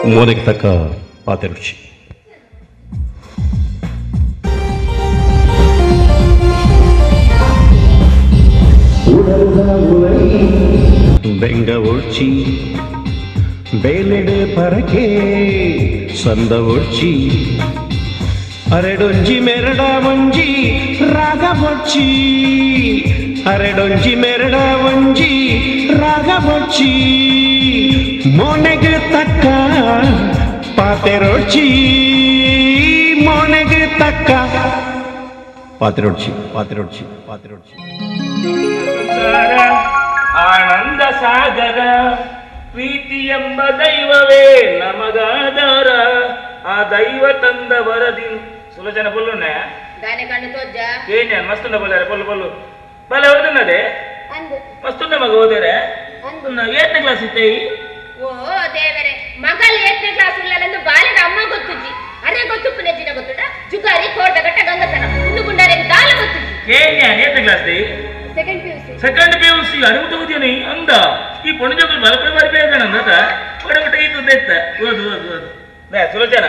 ಮೂಲೆಗೆ ತಕ್ಕ ಪಾತೆ ರುಚಿ. ಬೆಂಗ ಒಡ್ಚಿ ಬೇಲೆಡೆ ಪರಕೆ ಸಂದ ಒಡ್ಚಿ ಅರೆಡೊಂಜಿ ಮೆರಡ ಒಂಜಿ ರಾಗ ಬೊಚ್ಚಿ ಅರೆಡೊಂಜಿ ಮೆರಡ ಒಂಜಿ ರಾಗ ಬೊಚ್ಚಿ ಮೊನೆಗೆ ತಕ್ಕ ಪಾತೆ ರೊಚ್ಚಿ ಮೊನೆಗೆ ತಕ್ಕ ಪಾತೆ ರೊಚ್ಚಿ ಪಾತೆ ರೊಚ್ಚಿ ಪಾತೆ ರೊಚ್ಚಿ. ಆನಂದ ಸಾಗರ ಪ್ರೀತಿ ಎಂಬ ದೈವವೇ ನಮಗಾಧಾರ ಆ ದೈವ ತಂದ ವರದಿ ಸುಲೋಚನ ಪೊಲ್ಲುನೆ ಗಾನೆ ಕಣ್ಣು ತೋಜ್ಜ ಏನ ಮಸ್ತುಂಡ ಬಲ್ಲಾರೆ ಪೊಲ್ಲು ಪೊಲ್ಲು ಬಲೆ ಓದನದೆ ಮಸ್ತುಂಡ ಮಗ ಓದರೆ ಏಳನೇ ಕ್ಲಾಸ್ ಇತ್ತೆ ಓ ದೇವರೇ ಮಗಲ್ 8ನೇ ಕ್ಲಾಸ್ ಇಲ್ಲಲೆಂದು ಬಾಲಿನ ಅಮ್ಮ ಗೊತ್ತುಜ್ಜಿ ಅರೆ ಗೊತ್ತು ಪುನಜಿನ ಗೊತ್ತುಟ ಜುಗಾರಿ ಕೋಟಗಟ್ಟ ಗಂಗತನ ಒಂದು ಗುಂಡಾರೆ ದಾಲ ಗೊತ್ತುಜ್ಜಿ ಏನ 8ನೇ ಕ್ಲಾಸ್ ದೇ ಸೆಕೆಂಡ್ ಪಿಯುಸಿ ಅರಿವು ತಗೋದಿಯನಿ ಅಂದ ಈ ಪೊಣಜಗಳು ಬಲಪಡೆ ಬರಬೇಕಂದ ಒಡಗಟ್ಟ ಇದು ದೆತ್ತ ಓದು ಓದು ಓದು ದೇ ಸುಲೋಚನ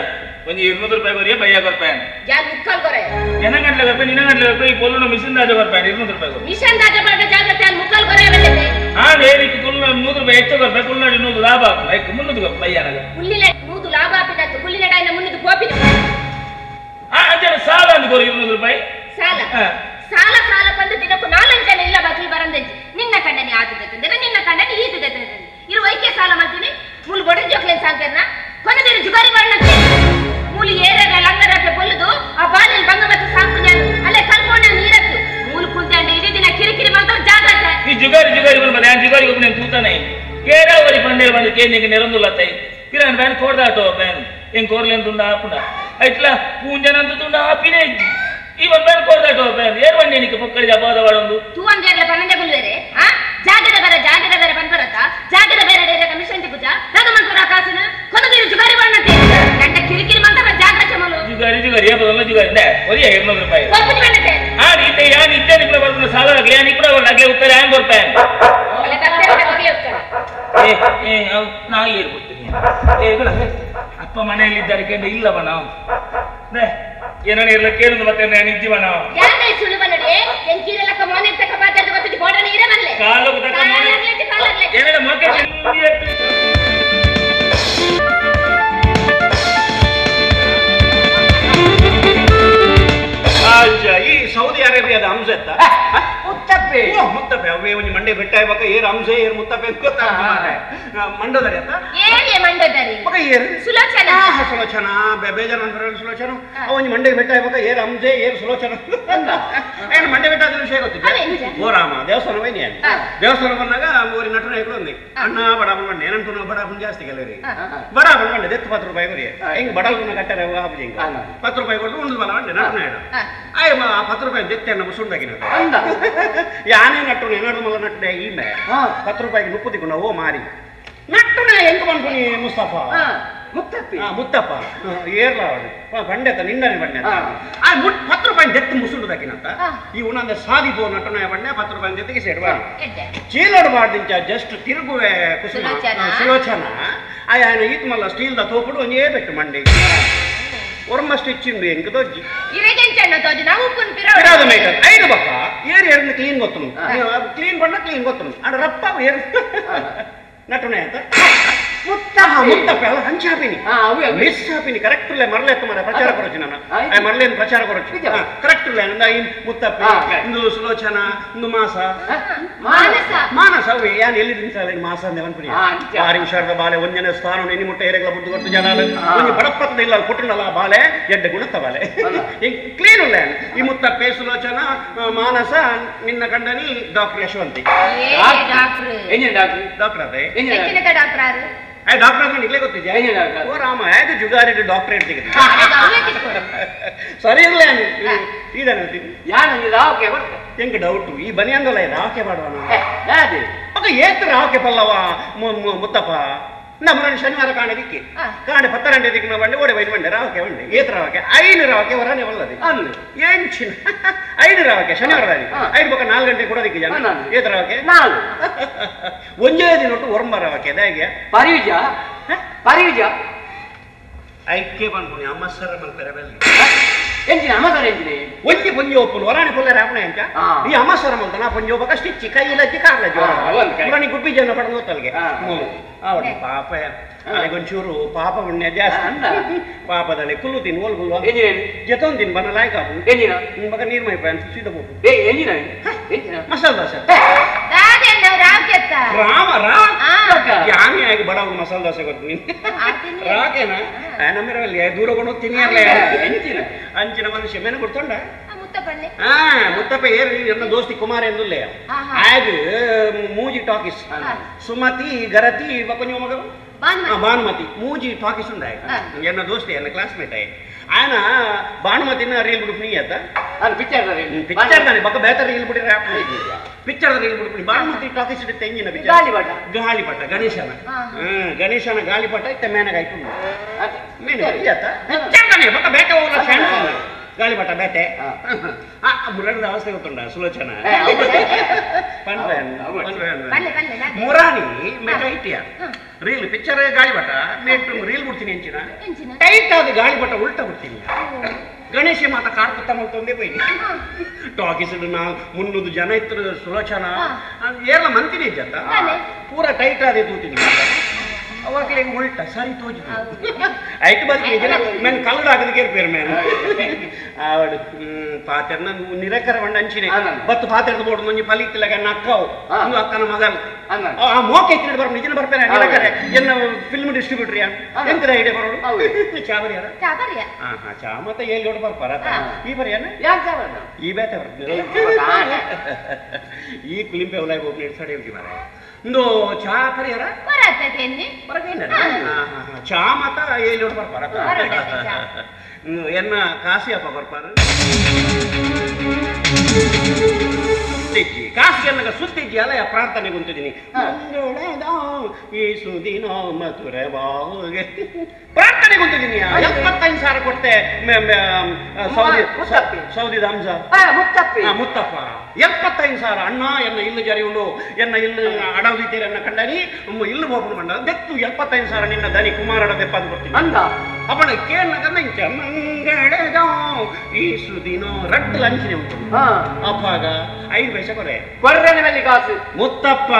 ಒಂಜಿ 200 ರೂಪಾಯಿ ಕೊರಿಯ ಬಯ್ಯ ಕೊರ್ಪಾಯನ್ ಯಾನ್ ಮುಕ್ಕಲ್ ಕೊರೆ ಎನ ಗಂಟೆ ಕೊರ್ಪಾಯ ನಿನ ಗಂಟೆ ಕೊರ್ಪಾಯ ಈ ಪೊಲ್ಲುನ ಮಿಷನ್ ದಾಜ ಕೊರ್ಪಾಯನ್ 200 ರೂಪಾಯಿ ಕೊರ ಮಿಷನ್ ದಾಜ ಬಡ ಜಾಗೃತಿ ಯಾನ್ ಮುಕ್ಕಲ್ ಕೊರೆ ಬೆಳೆದೆ ಆ ನೇರಿಕೆ ಕುಲ್ಲ 100 ರೂಪಾಯಿ ಹೆಚ್ಚು ಕೊರ್ಪಾಯ ಕುಲ್ಲ 100 ಲಾಭ ಲೈಕ್ 300 ಕೊರ ಬಯ್ಯನಗ ಕುಲ್ಲಿಲೆ 100 ಲಾಭ ಆಪಿನತ್ತು ಕುಲ್ಲಿನ ಡೈನ 300 ಕೋಪಿನ ಆ ಅಂಜನ ಸಾಲ ಅಂದು ಕೊರ 200 ರೂಪಾಯಿ ಸಾಲ ಸಾಲ ಸಾಲ ಬಂದು ದಿನಕ್ಕೂ 4 ಜನ ಇಲ್ಲ ಬಾಕಿ ಬರಂದಜ್ಜಿ ನಿನ್ನ ಕಣ್ಣನಿ ಆತದೆ ನಿನ್ನ ಕಣ್ಣನಿ ಈತದೆ ಇರು ವೈಕೆ ಸಾಲ ಮಾಡ್ತೀನಿ ಮೂಲ ಬಡ ಜೋಕ್ಲೇನ್ ಸಾಂಕರ್ನ ಕೊನೆದಿನ ಜುಗಾರಿ ಮಾಡ್ಲಕ್ಕೆ ಮೂಲಿ ಏರಿಯಾಗ ಲಂಗರಕ್ಕೆ ಪೊಲ್ಲುದು ಆ ಬಾಲಿಲ್ ಬಂಗಮತ್ತು ಸಾಂಕುನ್ಯಾನು ಅಲ್ಲೇ ಕಲ್ಕೊಂಡ ನೀರತ್ತು ಮೂಲ ಕುಂತ್ಯಾಂಡ ಇಡೀ ದಿನ ಕಿರಿಕಿರಿ ಮಾಡ್ತಾರೆ ಜಾಗ್ರತೆ ಈ ಜುಗಾರಿ ಬಂದ ನಾನು ಜುಗಾರಿ ಒಬ್ಬನೇ ತೂತಾನೆ ಕೇರಾವರಿ ಬಂದೇರು ಬಂದು ಕೇನಿಗೆ ನೆರಂದುಲ್ಲತ್ತೈ ಕಿರಣ್ ಬ್ಯಾನ್ ಕೋಡ್ದಾಟೋ ಬ್ಯಾನ್ ಹೆಂಗ್ ಕೋರ್ಲೆನ್ ತುಂಡ ಆಪುಂಡ ಐಟ್ಲ ಪೂಂಜನಂತ ತುಂಡ ಆಪಿನೇ ಇದ್ದಿ ಇವನ್ ಬ್ಯಾನ್ ಕೋಡ್ದಾಟೋ ಬ್ಯಾನ್ ಏರ್ ಬಂಡೇನಿಗೆ ಪಕ್ಕಳಿಗೆ ಅಪಾದ ವಾಡೊಂದು ತೂ ಅಂಜರ್ಲ ಪನ್ನಂಜ ಗುಲ್ವೇರೆ ಆ ಜಾಗದ ಬೇರೆ ಬಂದ್ಬರತ್ತ ಜಾಗದ ಬೇರೆ ಡೈರೆಕ್ಟ್ ಮಿಷನ್ ತಿಗುಜ ನಾನು ಮಂಕುರ ಕಾಸಿನ ಕೊನೆದಿನ ಜುಗಾರಿ ಮಾಡ್ನತೆ ಗಂಡ ಕಿರಿಕಿರಿ ಮಾಡ್ತಾರ ಜಾಗ್ರತೆ ಮಲು ಜುಗಾರಿ ಏಪದಲ್ಲ ಜುಗಾರಿ ನೇ ಒರಿಯ 200 ರೂಪಾಯಿ ಕೊಪ್ಪಿ ಮಾಡ್ನತೆ ಆ ರೀತಿ ಯಾನ್ ಇದ್ದೇನೆ ಕೂಡ ಬರ್ಕೊಂಡು ಸಾಲ ಆಗ್ಲಿ ಯಾನ್ ಕೂಡ ನಗೆ ಉತ್ತರ ಹ್ಯಾಂಗ್ ಕೊರ್ಪಾಯನ್ ಅಲ್ಲ ತಪ್ಪೆ ಹೋಗಿ ಹೋಗ್ತಾರೆ ನಾ ಏರ್ಬಿಡ್ತೀನಿ ಅಪ್ಪ ಮನೆಯಲ್ಲಿದ್ದಾರೆ ಕೇಂದ್ರ ಇಲ್ಲವ ನಾವು ಏನನ್ನ ಇರ್ಲ ಕೇಳುದು ಮತ್ತೆ ನಾನು ಇದ್ದೀವ ನಾವು ಯಾರೇ ಸುಳ್ಳು ಬನ್ನಡಿ ಎಂಕಿರಲಕ ಮೋನೆ ತಕ ಬಾತದ ಗೊತ್ತಿದ್ದು ಬೋಡನೆ ಇರ ಬನ್ಲೆ ಕಾಲಕ್ಕೆ ತಕ ಮೋನೆ ಏನದ ಮೊಕ್ಕೆ ಈ ಸೌದಿ ಅರೇಬಿಯಾದ ಹಂಸ ಎತ್ತ ಮುತ್ತಪ್ಪೆ ಮುತ್ತಪ್ಪೆ ಅವೇ ಒಂಜಿ ಮಂಡೆ ಬೆಟ್ಟ ಇವಾಗ ಏರ್ ಹಂಸೆ ಏರ್ ಮುತ್ತಪ್ಪೆ ಮಂಡೋದರಿ ಅತ್ತ ಏನೇ ಮಂಡೋದರಿ ಮಗ ಏರ್ ಸುಲೋಚನ ಸುಲೋಚನ ಬೇಜಾರ ಅಂತ ಸುಲೋಚನ ಒಂಜಿ ಮಂಡೆ ಬೆಟ್ಟ ಇವಾಗ ಏರ್ ಹಂಸೆ ಏರ್ ಸುಲೋಚನ ಏನು ಮಂಡೆ ಬೆಟ್ಟ ಅದ್ರ ವಿಷಯ ಗೊತ್ತಿಲ್ಲ ಓ ರಾಮ ದೇವಸ್ಥಾನ ಬೈನಿ ದೇವಸ್ಥಾನ ಬಂದಾಗ ಊರಿ ನಟನ ಇಟ್ಕೊಂಡಿ ಅಣ್ಣ ಬಡಾಬನ್ ಬಂಡೆ ಏನಂತ ಬಡಾಬನ್ ಜಾಸ್ತಿ ಕೆಲವರಿಗೆ ಬಡಾಬನ್ ಬಂಡೆ ದೆತ್ತು 10 ರೂಪಾಯಿ ಕೊರಿ ಹಿಂಗ್ ಬಡಲ್ನ ಕಟ್ಟರೆ ಹಾಪಿ ಹಿಂಗ 10 ರೂಪಾಯಿ ಕೊಟ್ಟು ಒಂದು ಬಲ ಬಂಡೆ ನಟನ ಇಡ ಆಯ್ 10 ರೂಪಾಯಿ ದೆತ್ತೆ ಅನ್ನ ಮುಸುಂಡಾಗಿನ ಯಾನೇ ನಟ್ಟು ಏನಾದ್ರು ಮಗ ನಟ್ಟೆ ಈ ಮೇ 10 ರೂಪಾಯಿಗೆ ನುಪ್ಪುದಿಕೊಂಡ ಓ ಮಾರಿ ನಟ್ಟುನ ಎಂತ ಬಂದ್ಕೊನಿ ಮುಸ್ತಫಾ ಮುತ್ತಪ್ಪ ಏರ್ಲ ಬಂಡೆತ ನಿಂಡನೆ ಬಂಡೆ ಆ 10 ರೂಪಾಯಿ ದೆತ್ತು ಮುಸುಂಡುದಾಕಿನಂತ ಈ ಉನ್ನೊಂದು ಸಾದಿ ಪೋ ನಟ್ಟನ ಬಂಡೆ 10 ರೂಪಾಯಿ ದೆತ್ತಿಗೆ ಸೇಡ್ಬಾರ್ದು ಚೀಲೋಡು ಬಾರ್ದಿಂಚ ಜಸ್ಟ್ ತಿರುಗುವೆ ಕುಸುಮ ಸುಲೋಚನ ಆಯ್ನ ಈತ್ ಮಲ್ಲ ಸ್ಟೀಲ್ದ ತೋಪುಡು ಒಂಜೇ ಬೆಟ್ಟು ಮಂಡೆ ಒರ್ಮಸ್ಟ್ ಇಚ್ಚಿಂಡು ಎಂಕ್ ದೊಜ್ಜಿ ಪಿರಾದ ಮೇಕರ್ ಐದು ಬಕ್ಕ ಏರ್ ಏರ್ನ ಕ್ಲೀನ್ ಗೊತ್ತನು ಕ್ಲೀನ್ ಬಣ್ಣ ಕ್ಲೀನ್ ಗೊತ್ತನು ಅಡ ರಪ್ಪ ಏರ್ ನಟನೆ ಅಂತ ಮುತ್ತಪ್ಪ ಅಲ್ಲ ಹಂಚಾಪಿನಿ ಮಿಸ್ ಹಾಪಿನಿ ಕರೆಕ್ಟ್ ಇಲ್ಲ ಮರಳೆ ಮರ ಪ್ರಚಾರ ಕೊರಚು ನಾನು ಮರಳೇನು ಪ್ರಚಾರ ಕೊರಚು ಕರೆಕ್ಟ್ ಇಲ್ಲ ಅಂದ ಇನ್ ಮುತ್ತಪ್ಪ ಇಂದು ಸುಲೋಚನ ಇಂದು ಮಾನಸ ಅವೇ ಯಾನ್ ಎಲ್ಲಿ ನಿಂತ ಮಾಸ ಅಂದೆ ಅನ್ಪುನಿ ಆರು ವಿಷಾರದ ಬಾಲೆ ಒಂದನೇ ಸ್ಥಾನ ನೆನಿ ಮುಟ್ಟ ಏರೆಗಳ ಬುದ್ದು ಕೊಟ್ಟು ಜನ ಒಂದು ಬಡಪತ್ತದ ಇಲ್ಲ ಕೊಟ್ಟನಲ್ಲ ಬಾಲೆ ಎಡ್ಡ ಗುಣತ್ತ ಬಾಲೆ ಕ್ಲೀನ್ ಇಲ್ಲ ಈ ಮುತ್ತಪ್ಪೆ ಸುಲೋಚನ ಮಾನಸ ನಿನ್ನ ಕಂಡನಿ ಡಾಕ್ಟರ್ ಯಶವಂತಿ ಡಾಕ್ಟರ್ ಅದೇ ಡಾಕ್ಟರ್ ಅಂದ್ರೆ ನಿಗ್ಲೇ ಗೊತ್ತಿದ್ಯಾ ಓ ರಾಮ ಹೇಗೆ ಜುಗಾರಿ ಡಾಕ್ಟರೇಟ್ ಸಿಗುತ್ತೆ ಸರಿ ಇಲ್ಲ ಹೆಂಗ ಡೌಟು ಈ ಬನಿ ಅಂದಲ್ಲ ರಾಕೆ ಮಾಡುವ ಮಗ ಏತ್ ರಾಕೆ ಪಲ್ಲವ ಮುತ್ತಪ್ಪ ನಮ್ಮನ್ನು ಶನಿವಾರ ಕಾಣದಿಕ್ಕೆ ಕಾಣೆ 10 ದಿಕ್ಕಿನ ಬಂಡೆ ಓಡಿ ಬೈದು ಬಂಡೆ ರಾವಕ್ಕೆ ಬಂಡೆ ಏತ ರಾವಕ್ಕೆ 5 ರಾವಕ್ಕೆ ಹೊರನೆ ಒಲ್ಲದೆ ಅಲ್ಲಿ ಎಂಚಿನ 5 ರಾವಕ್ಕೆ ಶನಿವಾರದಲ್ಲಿ 5 ಬೊಕ್ಕ 4 ಗಂಟೆ ಕೊಡೋದಿಕ್ಕೆ ಜನ ಏತ ರಾವಕ್ಕೆ 4 ಒಂದೇ ದಿನ ಒಟ್ಟು ಒರಂಬ ರಾವಕ್ಕೆ ಹೇಗೆ ಪರಿವಿಜ ಐಕ್ಯ ಬಂದ್ಬಿಡಿ ಅಮ್ಮ ಸರ ಮಲ್ಪೆರ ಬೆಲ್ಲಿ ಎಂಜಿನ ಅಮ್ಮಸರ ಎಂಜಿನ ಒಂಜಿ ಪೊಂಜಿ ಒಪ್ಪುಲು ಹೊರಾಣಿ ಪೊಲ್ಲೆ ರಾಪಣೆ ಅಂಚ ಈ ಅಮ್ಮಸರ ಮಲ್ತನ ಪೊಂಜಿ ಒಬ್ಬ ಸ್ಟಿಚ್ಚಿ ಕೈಲಜ್ಜಿ ಕಾರ್ಲಜ್ಜಿ ಗುಬ್ಬಿ ಜನ ಪಡೆದು ಗೊತ್ತಲ್ಗೆ ಅವಳು ಪಾಪ ಒಂಚೂರು ಪಾಪ ಉಣ್ಣೆ ಜಾಸ್ತಿ ಪಾಪದಲ್ಲಿ ಕುಲ್ಲು ತಿನ್ ಓಲ್ ಗುಲ್ವ ಜತೊಂದು ತಿನ್ ಬನ್ನ ಲಾಯ್ಕ ಮಗ ನೀರು ಮೈ ಪ್ಯಾನ್ ಸೀದಾ ಹೋಗು ಮಸಾಲ ದೋಸೆ ರಾಮ ಯಾಮಿ ಆಗಿ ಬಡವ ಮಸಾಲ ದೋಸೆ ಗೊತ್ತು ನೀನು ರಾಕೇನಾ ನಮ್ಮಿರವಲ್ಲಿ ದೂರ ಕೊಂಡು ತಿನ್ನಿರ್ಲೇ ಅಂಚಿನ ಮನುಷ್ಯ ಮೇನ ಕೊಡ್ತೊಂಡ ಮುತ್ತಪ್ಪ ಏರಿ ನನ್ನ ದೋಸ್ತಿ ಕುಮಾರ ಎಂದುಲ್ಲೇ ಆಗ ಮೂಜಿ ಟಾಕೀಸ್ ಸುಮತಿ ಗರತಿ ಕೊಂಚ ಮಗ ಭಾನುಮತಿ ಮೂಜಿ ಟಾಕೀಸ್ ಉಂಡ ಎನ್ನ ದೋಸ್ತಿ ಎನ್ನ ಕ್ಲಾಸ್ಮೇಟ್ ఆయన భానుమతిని రీల్ బిడుపుని అత్త పిక్చర్ దాని బక్క బేతర్ రీల్ బిడి ర్యాప్ పిక్చర్ రీల్ బిడుపుని భానుమతి టాకీస్ ఇడితే ఎంజిన పిక్చర్ గాలిపట గణేశన గాలిపట ఇtte మేనగ అయితుంది మేన అత్త పిక్చర్ బక్క బేట ఓల ఫ్యాన్స్ గాలిపట బేటే మురళి అవస్థ అవుతుండ సులోచన మురాని మెటైటియా ರೀಲ್ ಪಿಕ್ಚರ್ ಗಾಳಿಪಟ ಮೇಟ್ ರೀಲ್ ಬಿಡ್ತೀನಿ ಎಂಚಿನ ಟೈಟ್ ಆದ ಗಾಳಿಪಟ ಉಲ್ಟಾ ಬಿಡ್ತೀನಿ ಗಣೇಶ ಮಾತ ಕಾಡ್ಕೊತ್ತ ಮಲ್ತೊಂದೇ పోయి ಟಾಕೀಸ್ ನಾ 300 ಜನ ಇತ್ತು ಸುಲೋಚನ ಏರ್ಲ ಮಂತಿನಿ ಜಂತ ಪೂರ ಟೈಟ್ ಆದ ತೂತೀನಿ ಅವಾಗಲೇ ಉಲ್ಟಾ ಸರಿ ತೋಜಿ ಐಟ್ ಬದಲಿ ಜನ мен ಕಲ್ಲಡ ಆಗದಕ್ಕೆ ಇರ್ಪೇರು ಮೇನ್ ಆವಡು ಪಾತೆರ್ನ ನಿರಕರ ಬಂಡ ಅಂಚಿನೆ ಬತ್ತು ಪಾತೆರ್ದ ಬೋಡು ಒಂಜಿ ಪಲಿತ್ತಿಲಗ ನಕ್ಕವು ಒಂದು ಅಕ್ಕನ ಮಗಲ್ ಆ ಮೋಕೆ ಇತ್ತಿನ ಬರ ನಿಜನ ಬರ್ಪೇರ ನಿರಕರೆ ಎನ್ನ ಫಿಲ್ಮ್ ಡಿಸ್ಟ್ರಿಬ್ಯೂಟರ್ ಎಂತರ ಐಡಿಯಾ ಬರೋಡು ಚಾವರಿಯಾರ ಚಾಮತ ಏಲ್ ಜೋಡು ಬರ್ಪಾರ ಈ ಬರಿಯನ ಯಾಕೆ ಚಾವರ ಈ ಬೇತೆ ಬರ್ತದೆ ಈ ಫಿಲ್ಮ್ ಉಲಾಯ್ ಹೋಗಿ ನಿಡ್ಸಡಿ ಹೋಗಿ ಮಾರೆ ಒಂದು ಚಾ ಪರಿಯರ ಚಾ ಮಾತ ಏಲ್ ಜೋಡು ಬರ್ಪಾರ ಎನ್ನ ಕಾಸಿ ಅಪ್ಪ ಬರ್ಪಾರ ಕಾಸಿಗೆ ನನಗೆ ಸುತ್ತಿದ್ದಿ ಅಲ್ಲ ಪ್ರಾರ್ಥನೆ ಕುಂತಿದ್ದೀನಿ ಈ ಸುದಿನ ಮಧುರ ಪ್ರಾರ್ಥನೆ ಕುಂತಿದ್ದೀನಿ 75,000 ಕೊಡ್ತೆ ಸೌದಿ ಹಂಸ ಮುತ್ತಪ್ಪ 75,000 ಅಣ್ಣ ಎನ್ನ ಇಲ್ಲು ಜರಿ ಉಂಡು ಎನ್ನ ಇಲ್ಲು ಅಡವದಿದ್ದೀರಿ ಎನ್ನ ಕಂಡನಿ ಇಲ್ಲು ಹೋಗ್ಬಿಡು ಮಂಡ ಬೆತ್ತು 75,000 ನಿನ್ನ ದನಿ ಕುಮಾರಡ ದೆಪ್ಪದು ಕೊಡ್ತೀನಿ ಅಂದ ಅವನ ಕೇಳನಗ ಮಂಗಳದ ಈ ಸುದಿನ ರಟ್ಟು ಲಂಚಿನ ಉಂಟು ಅಪ್ಪಾಗ 5 ಪೈಸೆ ಕೊರೆ ಕಾಸು ಮುತ್ತಪ್ಪ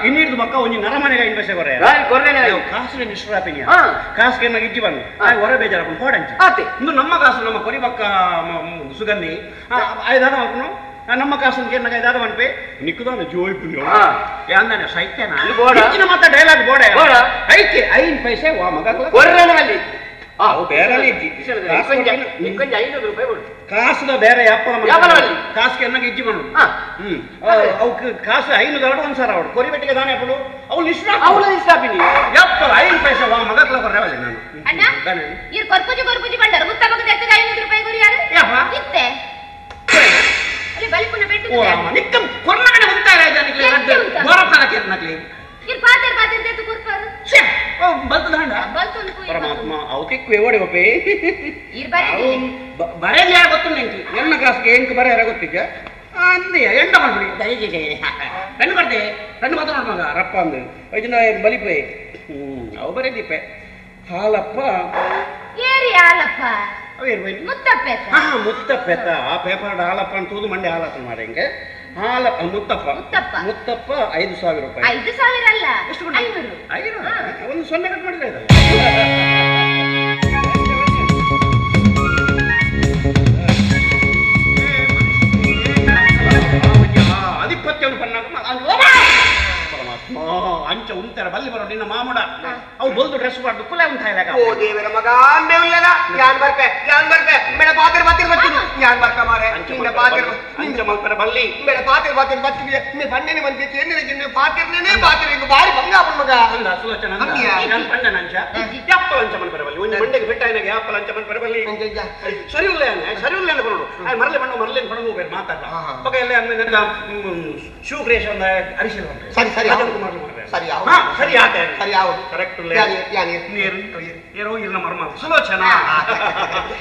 ಇನ್ನಿಡ್ದು ಮಕ್ಕ ಒಂಜಿ ನರಮನೆಗ 5 ಪೈಸೆ ಕೊರೆ ಕಾಸಿನ ನಿಷ್ಠರಾಪಿನಿಯ ಕಾಸಿಗೆ ಎನ್ನ ಇಜ್ಜಿ ಬಂದು ಹೊರ ಬೇಜಾರ ಕೋಡಂಚಿ ಇಂದು ನಮ್ಮ ಕಾಸು ನಮ್ಮ ಕೊರಿ ಬಕ್ಕ ಸುಗಂಧಿ 5 ಹಾಕುನು ನಮ್ಮ ಕಾಸು ಕೆನ್ನಗ 5 ಅನ್ಪೆ ನಿಕ್ಕುದಾನ ಜೋಯ್ಪುನಿ ಯಾಂದಾನೆ ಸೈತ್ಯನ ಹೆಚ್ಚಿನ ಮಾತ ಡೈಲಾಗ್ ಬೋಡೆ ಐಕೆ 5 ಪೈಸೆ ವಾ ಮಗ ಕೊರ್ರೆನಲ್ಲಿ ಬೇರೆ ಕಾಸು ಬೇರೆ ಕಾಸಿಗೆ ಎನ್ನಾಗ ಇಜ್ಜಿ ಮಾಡು ಅವಕ್ಕೆ ಕಾಸು 500 ಒಂದ್ಸಾರ ಅವಳು ಕೊರಿ ಬೆಟ್ಟಿಗೆ ದಾನೆ ಹಾಕೊಂಡು ಅವಳು ನಿಷ್ಠಾಪಿನಿ 5 ಪೈಸೆ ಮಗಕ್ಲ ಕೊರ್ರೇವಲ್ಲಿ ನಾನು ಕೊರ್ನಾಗಡೆ ಹೋಗ್ತಾರೆ ಪರಮಾತ್ಮ ಅವಕ್ಕೆ ಓಡಿ ಹೋಪೆ ಬರೆಯಲ್ಲ ಗೊತ್ತು ನಿಂಗೆ ಎನ್ನ ಕಾಸಿಗೆ ಹೆಂಗ್ ಬರೆಯಾರ ಗೊತ್ತಿದ್ದ ಅಂದೆ ಎಂಡ ಮಾಡ್ಬಿಡಿ ದಯವಿಗೆ ಪೆಣ್ಣು ಕೊಡ್ತೆ ಪೆಣ್ಣು ಮಾತ್ರ ನೋಡ್ ಮಗ ರಪ್ಪ ಅಂದು ಐದಿನ ಬಲಿಪೆ ಅವು ಬರೆದಿಪ್ಪೆ ಹಾಲಪ್ಪ ಮುತ್ತಪ್ಪೆತ್ತ ಆ ಪೇಪರ್ ಹಾಲಪ್ಪ ಅಂತ ತೂದು ಮಂಡೆ ಹಾಲಪ್ಪ ಮಾಡಿ ಹಿಂಗೆ ಹಾಲಪ್ಪ ಮುತ್ತಪ್ಪ 5,000 ರೂಪಾಯಿ 5,000 ಅಲ್ಲ ಎಷ್ಟು 500 ಒಂದು 0 ಕಟ್ ಮಾಡಿದ್ರೆ ಆಧಿಪತ್ಯವನ್ನು ಪನ್ನಾಗ ಪರಮಾತ್ಮ ಅಂಚ ಉಂಟರ ಬಲ್ಲಿ ಬರೋ ನಿನ್ನ ಮಾಮೂಡ ಅವ್ರು ಬಲ್ದು ಡ್ರೆಸ್ ಮಾಡ್ದು ಕುಲೆ ಉಂಟಾಯ್ದಾಗ ಓ ದೇವರ ಮಗ ಅಂಬೆ ಉಳ್ಳದ ಯಾನ್ ಬರ್ಪೆ ಮೇಡ ಪಾತಿರ್ ಬರ್ತೀನಿ ಯಾನ್ ಬರ್ಕ ಮಾರೆ ನಿನ್ನ ಪಾತಿರ್ ಅಂಚ ಮಲ್ಪರ ಬಲ್ಲಿ ಮೇಡ ಪಾತಿರ್ ಬರ್ತೀನಿ ನೀ ಬಣ್ಣನೆ ಬಂದಿತ್ತು ಎನ್ನಿನ ಪಾತಿರ್ನೇ ಪಾತಿರ್ ಇಂಗ ಬಾರಿ ಬಂಗ ಅವನ ಮಗ ಅಲ್ಲ ಸುಲೋಚನ ನಾನು ಪಂಡ ನಂಚ ಯಾಪ್ಪಲ ಅಂಚ ಮಲ್ಪರ ಬಲ್ಲಿ ಒಂದು ಮಂಡೆಗೆ ಬಿಟ್ಟ ನನಗೆ ಯಾಪ್ಪಲ ಅಂಚ ಮಲ್ಪರ ಬಲ್ಲಿ ಸರಿ ಉಳ್ಳೆ ಬರೋಡು ಮರಲೆ ಬಣ್ಣ ಮರಲೇನು ಬಣ್ಣ ಬೇರೆ ಮಾತಾಡ ಬಗ ಎಲ್ಲ ಅಂದ್ರೆ ಶೂ ಕ್ರಿಯೇಷನ್ ಅರಿಶಿನ ಸರಿ ಕುಮಾರ್ ಸರಿ ಸರಿ ಆತ ಸರಿ ಯಾವುದು ಕರೆಕ್ಟ್ ಯಾರು ಇರ್ನ ಮರ್ಮ ಸುಲೋಚನ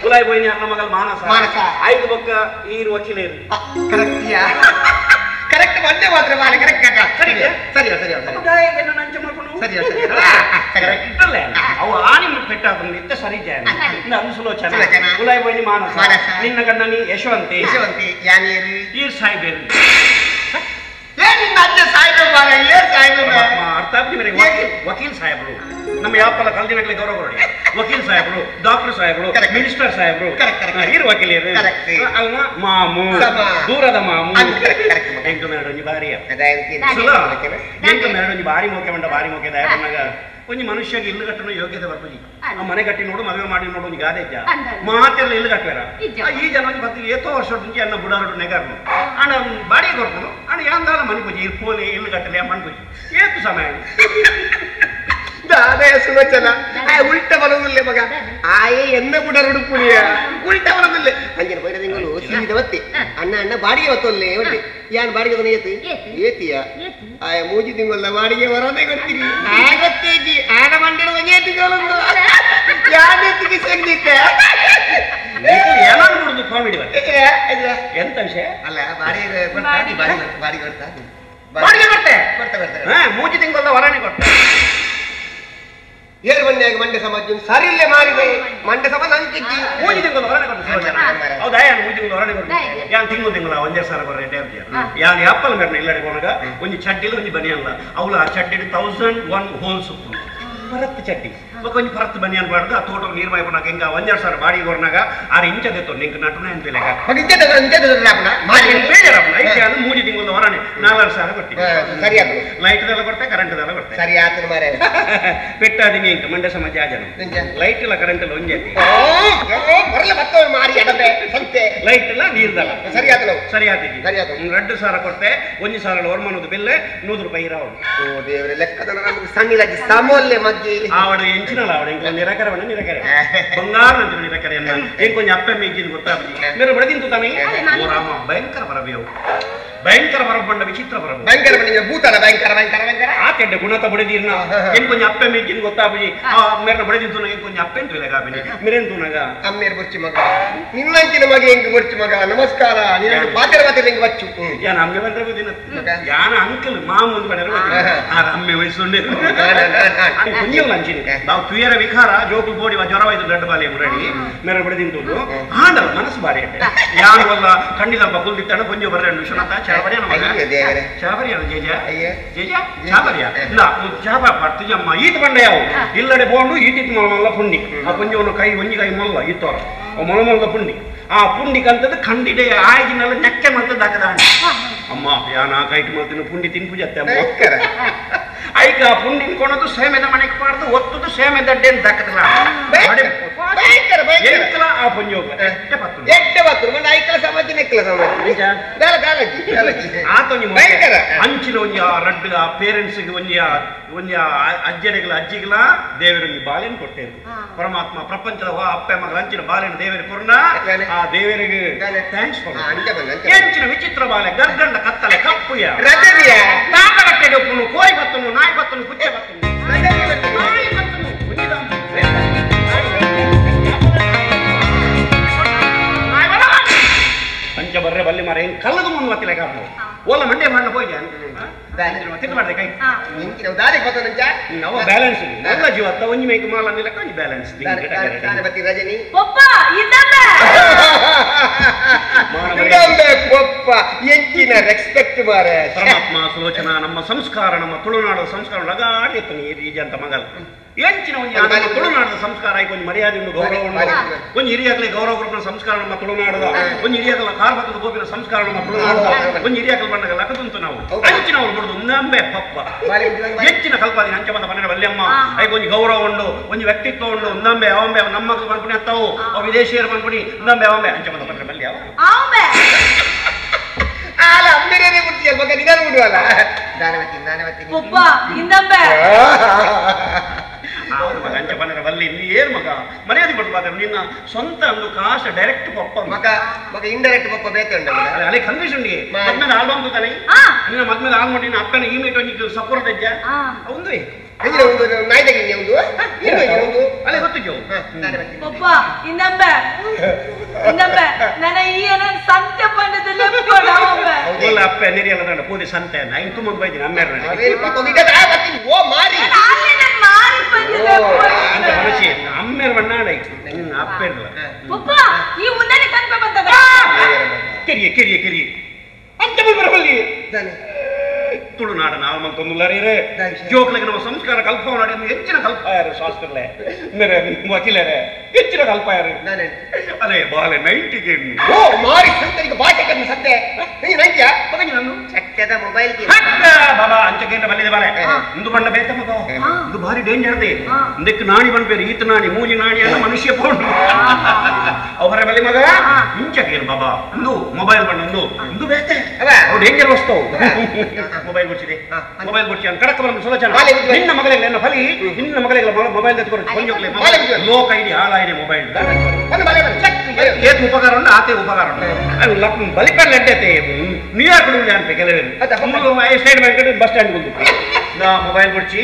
ಉಲಾಯ್ ಬೋಯ್ನಿ ಅರ್ನ ಮಗಲ್ ಮಾನಸ 5 ಬೊಕ್ಕ ಈರು ವಕೀಲೇರು ಕರೆಕ್ಟ್ ಒಂದೇ ಮಾತ್ರ ಮಾಲೆ ಕರೆಕ್ಟ್ ಸರಿ ಸರಿ ಸರಿ ನಂಚ ಮಾಡ್ಕೊಂಡು ಸರಿ ಕರೆಕ್ಟ್ ಅಲ್ಲೇ ಅವು ಆನಿ ಪೆಟ್ಟಾದ ಇತ್ತ ಸರಿ ಜಾಯ ಅಂದು ಸುಲೋಚನ ಉಲಾಯ್ ಬೋಯ್ನಿ ಮಾನಸ ನಿನ್ನ ಗಂಡನಿ ಯಶವಂತಿ ಯಾನೇರು ಈರ್ ಸಾಯ್ಬೇರು ಅರ್ಥ ಆಗ್ತಿ ಮೇರೆ ವಕೀಲ್ ಸಾಹೇಬರು ನಮ್ಮ ಯಾಪಲ್ಲ ಕಲ್ದಿನಕ್ಲೆ ಗೌರವ ಕೊಡಿ ವಕೀಲ್ ಸಾಹೇಬರು ಡಾಕ್ಟರ್ ಸಾಹೇಬರು ಮಿನಿಸ್ಟರ್ ಸಾಹೇಬರು ಹಿರು ವಕೀಲರು ಅಲ್ಲ ಮಾಮು ದೂರದ ಮಾಮು ಎಂಟು ಮೇರಡೊಂಜಿ ಬಾರಿಯ ಎಂಟು ಮೇರಡೊಂಜಿ ಬಾರಿ ಮೋಕೆ ಮಂಡ ಬಾರಿ ಮೋಕೆ ದಾಯನಾಗ ಒಂಜಿ ಮನುಷ್ಯಗೆ ಇಲ್ಲು ಕಟ್ಟಣ ಯೋಗ್ಯತೆ ಬರ್ಪುಜಿ ಆ ಮನೆ ಕಟ್ಟಿ ನೋಡು ಮದುವೆ ಮಾಡಿ ನೋಡು ಒಂಜಿ ಗಾದೆ ಇದ್ದ ಮಾತೆಲ್ಲ ಇಲ್ಲು ಕಟ್ಟಬೇರ ಈ ಜನ ಒಂಜಿ ಬತ್ತು ಏತೋ ವರ್ಷ ಅನ್ನ ಬುಡಾರು ನೆಗರ್ನು ಅಣ್ಣ ಬಾಡಿಗೆ ಕೊಡ್ತಾನು ಅಣ್ಣ ಯಾಂದಾಲ ಮನೆ ಪೂಜಿ ಇರ್ಪೋಲೆ ಇಲ್ಲು ಕಟ್ಟಲೆ ಮಣ್ಣು ಪೂಜಿ ಏತು ಸಮಯ ಸುಲೋಚನ ಉಲ್ಟ ಬರೋದಿಲ್ಲ ಮಗ ಆಯೇ ಎನ್ನ ಬುಡ ರುಡುಪುಳಿಯ ಉಲ್ಟ ಬರೋದಿಲ್ಲ ಅಂಜನ ಬೈರ ತಿಂಗಳು ಸೀದ ಒತ್ತಿ ಅಣ್ಣ ಬಾಡಿಗೆ ಹೊತ್ತೊಲ್ಲೆ ಒಳ್ಳೆ ಯಾನ್ ಬಾಡಿಗೆ ಅದನ್ನ ಏತಿಯ ಆಯ ಮೂಜಿ ತಿಂಗಳ ಬಾಡಿಗೆ ಬರೋದೇ ಗೊತ್ತೀರಿ ಆಗತ್ತೇಜಿ ಆಡ ಮಂಡಳ ಒಂದೇ ತಿಂಗಳೊಂದು ಯಾನೆತ್ತಿಗೆ ಸಿಗ್ಲಿಕ್ಕೆ ಏನಾದ್ರು ನೋಡುದು ಕಾಮಿಡಿ ಎಂತ ವಿಷಯ ಅಲ್ಲ ಬಾಡಿಗೆ ಬಾಡಿಗೆ ಕೊಡ್ತಾ ಬಾಡಿಗೆ ಕೊಡ್ತೆ ಮೂಜಿ ತಿಂಗಳ ವರನೆ ಕೊಡ್ತೆ ಏರು ಬಂದಾಗ ಮಂಡ್ಯ ಸಮಾಜ ಸರಿ ಇಲ್ಲೇ ಮಾಡಿದೆ ಮಂಡ್ಯ ಸಮಾಜ ಅಂಕಿಜ್ಜಿ ಮೂಜಿ ತಿಂಗಳು ಹೊರನೆ ಕೊಟ್ಟು ಹೌದಾ ಮೂಜಿ ತಿಂಗಳು ಹೊರನೆ ಕೊಟ್ಟು ಯಾನ್ ತಿಂಗಳು ಒಂದೇ ಸಾರ ಬರ ರೇಟ್ ಯಾನ್ ಯಾಪಲ್ ಮೇರ್ನ ಇಲ್ಲಡೆ ಹೋನಾಗ ಒಂಜಿ ಚಡ್ಡಿಲು ಒಂಜಿ ಬನಿಯಲ್ಲ ಅವಳು ಆ ಚಡ್ಡಿ 1001 ಹೋಲ್ಸ್ ಪರತ್ ಚಡ್ಡಿ ಒಂಜಿ ಪರತ್ ಬನಿಯನ್ ಬಾಡ್ದು ಆ ತೋಟ ನೀರು ಮಾಡ್ಕೊಂಡಾಗ ಹಿಂಗ 1,2 ಸಾವಿರ ಬಾಡಿಗೆ ಹೊರನಾಗ 6 ಇಂಚ ದೆತ್ತು ನಿಂಗೆ ನಟನ ಅಂತ ಲೆಕ್ಕ ಮೂಜಿ ತಿಂಗಳು ಹೊರನೆ 4 ಸಾವಿರ ಕೊಡ್ತೀನಿ ಸರಿ ಲೈಟ್ ದೆಲ್ಲ ಕೊಡ್ತೆ ಕರೆಂಟ್ ದೆಲ್ಲ ಕೊಡ್ತೆ ಸರಿ ಆತ ಮಾರೆ ಪೆಟ್ಟಾದಿನಿ ಇಂಕ ಮಂಡ್ಯ ಸಮಾಜ ಜನ ಲೈಟ್ ಇಲ್ಲ ಕರೆಂಟ್ ಇಲ್ಲ ಒಂಜಿ ಬರಲ್ಲ ಬರ್ತವೆ ಮಾರಿ ಅಡಬೆ ಸಂತೆ ಲೈಟ್ ಇಲ್ಲ ನೀರ್ದಲ್ಲ ಸರಿ ಆತ ಸರಿ ಆತಿಜಿ 2 ಸಾವಿರ ಕೊಡ್ತೆ 1 ಸಾವಿರ ಓರ್ಮನದು ಬಿಲ್ಲೆ 100 ರೂಪಾಯಿ ಇರಾವು ಓ ದೇವರೇ ಲೆಕ್ಕದ ನಮಗೆ ಸಣ್ಣಿಲಾಗಿ ಸಮೋಲ್ಲೆ ಮಗ್ಗಿ ಆವಡು ಎಂಚಿನಲ್ಲ ಆವಡು ಇಂಕ ನಿರಕರವನ್ನ ನಿರಕರೆ ಬಂಗಾರ ನಂತಿನ ನಿರಕರೆ ಅನ್ನ ಏನ್ ಕೊಂಚ ಅಪ್ಪೆ ಮೇಜಿನ ಗೊತ್ತಾಗ್ತದೆ ಮೇರೆ ಬಡದಿಂತು ತಾನೆ ಓ ರಾಮ ಭಯಂಕರ ಬರಬೇವು ಭಯಂಕರ ಬರಬಂಡ ವಿಚಿತ್ರ ಬರಬ ಭಯಂಕರ ಬಣ್ಣ ಭೂತನ ಭಯಂಕರ ಆ ಕೆಡ್ಡೆ ಗುಣತ ಬಡದಿರ್ನ ಏನ್ ಕೊಂಚ ಅಪ್ಪೆ ಮೇಜಿನ ಗೊತ್ತಾಗ್ತದೆ ಆ ಮೇರೆ ಬಡದಿಂತು ನನಗೆ ಕೊಂಚ ಅಪ್ಪೆಂತು ಇಲ್ಲ ಗಾಬಿನಿ ಮಿರೆಂತು ನಗ ಅಮ್ಮೇರ್ ಬುರ್ಚಿ ಮಗ ನಿನ್ನಂಚಿನ ಮಗೆ ಹೆಂಗ್ ಬುರ್ಚಿ ಮಗ ನಮಸ್ಕಾರ ನೀನು ಪಾತ್ರ ಹೆಂಗ್ ಬಚ್ಚು ಯಾನ ಅಮ್ಮೆ ಬಂದ್ರೆ ಬದಿನ ಯಾನ ಅಂಕಲ್ ಮಾಮ ಒಂದು ಬಡರು ಆ ಅಮ್ಮೆ ವಯಸ್ಸುಂಡೆ ಕುಂಜಿಯು ಲಂಚಿನ ನಾವು ತುಯರ ವಿಕಾರ ಜೋಕು ಬೋಡಿ ಜ್ವರವಾಯ್ತು ದೊಡ್ಡ ಬಾಲಿ ಮುರಡಿ ಮೇರೆ ಬಡದಿಂತು ಆಂಡಲ್ಲ ಮನಸ್ಸು ಬಾರಿ ಅಟ್ಟೆ ಯಾರು ವಲ್ಲ ಖಂಡಿತ ಕುಲ್ದಿತ್ತಣ ಕೊಂಜ ಬರ್ರೆ ವಿಶ್ವನಾಥ ಚಾಬರಿಯ ಚಾಬರಿಯ ಜೇಜ ಚಾಬರಿಯ ಇಲ್ಲ ಚಾಬ ಪರ್ತಿಜಮ್ಮ ಈತ ಬಂಡ ಯಾವ ಇಲ್ಲಡೆ ಬೋಂಡು ಈಟಿತ್ ಮೊಲ್ಲ ಪುಂಡಿ ಆ ಪುಂಜವನ್ನು ಕೈ ಒಂಜಿ ಕೈ ಮೊಲ್ಲ ಈತೋರ ಮೊಲಮೊಲ್ಲ ಪುಂಡಿ ಆ ಪುಂಡಿ ಕಂತದ್ದು ಖಂಡಿಡೆ ಆಯ್ದಿನೆಲ್ಲ ನೆಕ್ಕೆ ಮತ್ತೆ ದಾಕದ ಅಮ್ಮ ಯಾನ ಕೈಟ್ ಮಾಡ್ತೀನಿ ಪುಂಡಿ ತಿನ್ಪು ಜತ್ತೆ ಅಮ್ಮ ಐಕ ಪುಂಡಿನ ಕೊಣದು ಸೇಮೆದ ಮನೆಗೆ ಪಾಡ್ದು ಒತ್ತದು ಸೇಮೆ ದಡ್ಡೆ ಅಂತ ದಾಕದಲ್ಲ ಎಂಕಲ ಆ ಪುಂಜಿ ಹೋಗ ಎಟ್ಟೆ ಬತ್ತು ಐಕಲ ಸಮಾಜ ನೆಕ್ಕಲ ಸಮಾಜ ಆತೊಂಜಿ ಅಂಚಿನ ಒಂಜಿ ಆ ರಡ್ಡು ಆ ಪೇರೆಂಟ್ಸ್ಗೆ ಒಂಜಿ ಅಜ್ಜರಿಗಳ ಅಜ್ಜಿಗಳ ದೇವರಿಗೆ ಬಾಳೆನ್ ಕೊಟ್ಟೇರು ಪರಮಾತ್ಮ ಪ್ರಪಂಚದ ಅಪ್ಪ ಮಗಳ ಅಂಚಿನ ಬಾಳೆನ ದೇವರಿಗೆ ಕೊರ್ನ ಆ ದೇವರಿಗೆ ಥ್ಯಾಂಕ್ಸ್ ಎಂಚಿನ ವಿಚಿತ್ರ ಬಾಲೆ ಗರ್ಗಂಡ ಕತ್ತಲೆ ಕಪ್ಪುಯ ತಾಕಗಟ್ಟೆಗೆ ಒಪ್ಪನು ಕೋಯಿ ಬತ್ತನು ನಾಯಿ ಬತ್ತನು ಕುಚ್ಚೆ ಬತ್ತನು ನಾಯಿ ಬತ್ತನು ಪಂಚ ಬರ್ರೆ ಬಲ್ಲಿ ಮರ ಹೆಂಗ್ ಕಲ್ಲದು ಮುಂದೆ ಮತ್ತಿಲ್ಲ ಕಾಪು ಓಲ ಮಂಡೆ ಮಣ್ಣ ಹೋಗಿ ತಿಂದು ಮಾಡಿದೆ ಕೈ ದಾರಿ ಗೊತ್ತ ನಾವು ಬ್ಯಾಲೆನ್ಸ್ ಎಲ್ಲ ಜೀವತ್ತ ಒಂಜಿ ಮೇಕ್ ಮಾಲ ಅಂದ್ರೆ ಕೊಂಚ ಬ್ಯಾಲೆನ್ಸ್ ರಜನಿ ಎಂಚಿನ ರೆಸ್ಪೆಕ್ಟ್ ಮಾರೆ ಪರಮಾತ್ಮ ಸುಲೋಚನ ನಮ್ಮ ಸಂಸ್ಕಾರ ನಮ್ಮ ತುಳುನಾಡದ ಸಂಸ್ಕಾರ ಲಗಾಡಿ ಎತ್ತು ಈ ರೀಜ ಅಂತ ಮಗಲ್ ಎಂಚಿನ ಒಂದು ತುಳುನಾಡದ ಸಂಸ್ಕಾರ ಆಯ್ತು ಒಂದು ಮರ್ಯಾದೆ ಒಂದು ಗೌರವ ಒಂದು ಹಿರಿಯಾಗಲಿ ಗೌರವ ಗ್ರೂಪ್ನ ಸಂಸ್ಕಾರ ನಮ್ಮ ತುಳುನಾಡದ ಒಂದು ಹಿರಿಯಾಗಲ ಕಾರ್ಬಕದ ಗೋಪಿನ ಸಂಸ್ಕಾರ ನಮ್ಮ ತುಳುನಾಡದ ಒಂದು ಹಿರಿಯಾಗಲ ಬಣ್ಣಗ ಲಕದಂತು ನಾವು ಅಂಚಿನ ಅವ್ರು ಬಿಡುದು ನಂಬೆ ಪಪ್ಪ ಹೆಚ್ಚಿನ ಕಲ್ಪಾದಿ ಅಂಚ ಬಂದ ಮನೆ ವಲ್ಯಮ್ಮ ಐಕ್ ಒಂದು ಗೌರವ ಉಂಡು ಒಂದು ವ್ಯಕ್ತಿತ್ವ ಉಂಡು ನಂಬೆ ಅವಂಬೆ ನಮ್ಮ ಮಕ್ಕಳು ಬಂದ್ಬಿಡಿ ಅತ್ತವು ಅವು ವಿದೇಶಿಯರು ಬಂದ್ಬಿಡಿ ನಂಬೆ ಅವಂಬೆ ಅಂಚ ಬಂದ ಮನೆ ಬಲ್ಯ ಆಲ ಅಮ್ಮಿರೇನೆ ಬಿಡ್ತೀಯ ಮಗ ನಿಧಾನ ಬಿಡುವಲ್ಲ ನಾನವತ್ತಿ ಪಪ್ಪ ಇಂದಂಬೆ ಅಂಚ ಬಂದ್ರೆ ಬಲ್ಲಿ ಏನು ಮಗ ಮರ್ಯಾದೆ ಕೊಟ್ಟು ನಿನ್ನ ಸ್ವಂತ ಒಂದು ಕಾಶ ಡೈರೆಕ್ಟ್ ಪಪ್ಪ ಮಗ ಮಗ ಇಂಡೈರೆಕ್ಟ್ ಪಪ್ಪ ಬೇಕಂಡ ಅಲೆ ಕನ್ಫ್ಯೂಷನ್ ಮದ್ಮೇಲೆ ಆಲ್ಬಮ್ ತಾನೆ ನಿನ್ನ ಮದ್ಮೇಲೆ ಆಲ್ ಮಾಡಿ ಅಪ್ಪನ ಇಮೇಟ್ ಒಂದು ಸಪೋರ್ಟ್ ತೆಜ್ಜ ಒಂದು ಒಂದು ನಾಯಿ ತೆಗಿನಿ ಒಂದು ಅಲೆ ಗೊತ್ತಿದ್ದೆವು ಪಪ್ಪ ಇನ್ನೊಬ್ಬ ನನ್ನ ಈ ಸಂತೆ ಪಂಡದಲ್ಲಿ ಒಳ್ಳೆ ಅಪ್ಪ ನೆರಿಯಲ್ಲ ತಂಡ ಪೂದಿ ಸಂತೆ ನಾನು ತುಂಬ ಬೈದಿನಿ ಅಮ್ಮೇರ ಓ ಮಾರಿ ಅಂತ ಮನಸ್ಸಿ ಅಮ್ಮೇರ ಬಣ್ಣಾಡ ಅಪ್ಪ ಇರಲ್ಲ ಪಪ್ಪ ಈ ಉಂಡನೆ ಕನ್ಪ ಬಂದದ ಕೆರಿಯ ಅಂತ ಬರಬಲ್ಲಿ ತುಳುನಾಡ ನಾವು ಮಂತೊಂದುಲ್ಲರೇ ಜೋಕ್ಲಗೆ ನಮ್ಮ ಸಂಸ್ಕಾರ ಕಲ್ಪನಾಡಿ ಹೆಚ್ಚಿನ ಕಲ್ಪಾಯರು ಶಾಸ್ತ್ರಲೇ ಮೇರೆ ವಕೀಲರೇ ಹೆಚ್ಚಿನ ಕಲ್ಪಾಯರು ಅದೇ ಬಾಲೆ 90ಗೆ ಓ ಮಾರಿ ಸಂತರಿಗೆ ಭಾಷೆ ಕಮ್ಮಿ ಸತ್ತೆ ನೀ ನಂಜ ಬಗನಿ ನಾನು ಚಕ್ಕದ ಮೊಬೈಲ್ ಗೆ ಬಾಬಾ ಅಂಚಕೇಂದ್ರ ಬಲ್ಲಿದೆ ಬಾಲೆ ಇಂದು ಬಣ್ಣ ಬೇತ ಮಗ ಇದು ಭಾರಿ ಡೇಂಜರ್ ದೇ ಇಂದಕ್ಕೆ ನಾಣಿ ಬಂದ್ಬೇರು ಈತ ನಾಣಿ ಮೂಜಿ ನಾಣಿ ಅಲ್ಲ ಮನುಷ್ಯ ಪೌಂಡು ಅವರ ಬಲ್ಲಿ ಮಗ ಇಂಚಕೇನು ಬಾಬಾ ಇಂದು ಮೊಬೈಲ್ ಬಣ್ಣ ಇಂದು ಬೇತೆ ಅವು ಡೇಂಜರ್ ವಸ್ತು ಮೊಬೈಲ್ ಕೊಡ್ಸಿದೆ ಮೊಬೈಲ್ ಕೊಡ್ಸಿ ಅಂತ ಕಡಕ ಬರಲು ಸುಲಚನ ನಿನ್ನ ಮಗಳಿಗೆ ನನ್ನ ಫಲಿ ನಿನ್ನ ಮಗಳಿಗೆ ಮೊಬೈಲ್ ತೆಗೆದುಕೊಂಡು ಕೊಂಜೋಗ್ಲೆ ಲೋಕ ಇಡಿ ಹಾಳಾಯಿದೆ ಮೊಬೈಲ್ ಏತ್ ಉಪಕಾರ ಉಂಟು ಆತೆ ಉಪಕಾರ ಉಂಟು ಲಕ್ ಬಲಿಪಲ್ಲಿ ಅಡ್ಡತೆ ನ್ಯೂಯಾರ್ಕ್ ಅಂತ ಕೆಲವರು ಸ್ಟೇಟ್ ಬ್ಯಾಂಕ್ ಬಸ್ ಸ್ಟ್ಯಾಂಡ್ ಬಂದು ನಾ ಮೊಬೈಲ್ ಕೊಡ್ಸಿ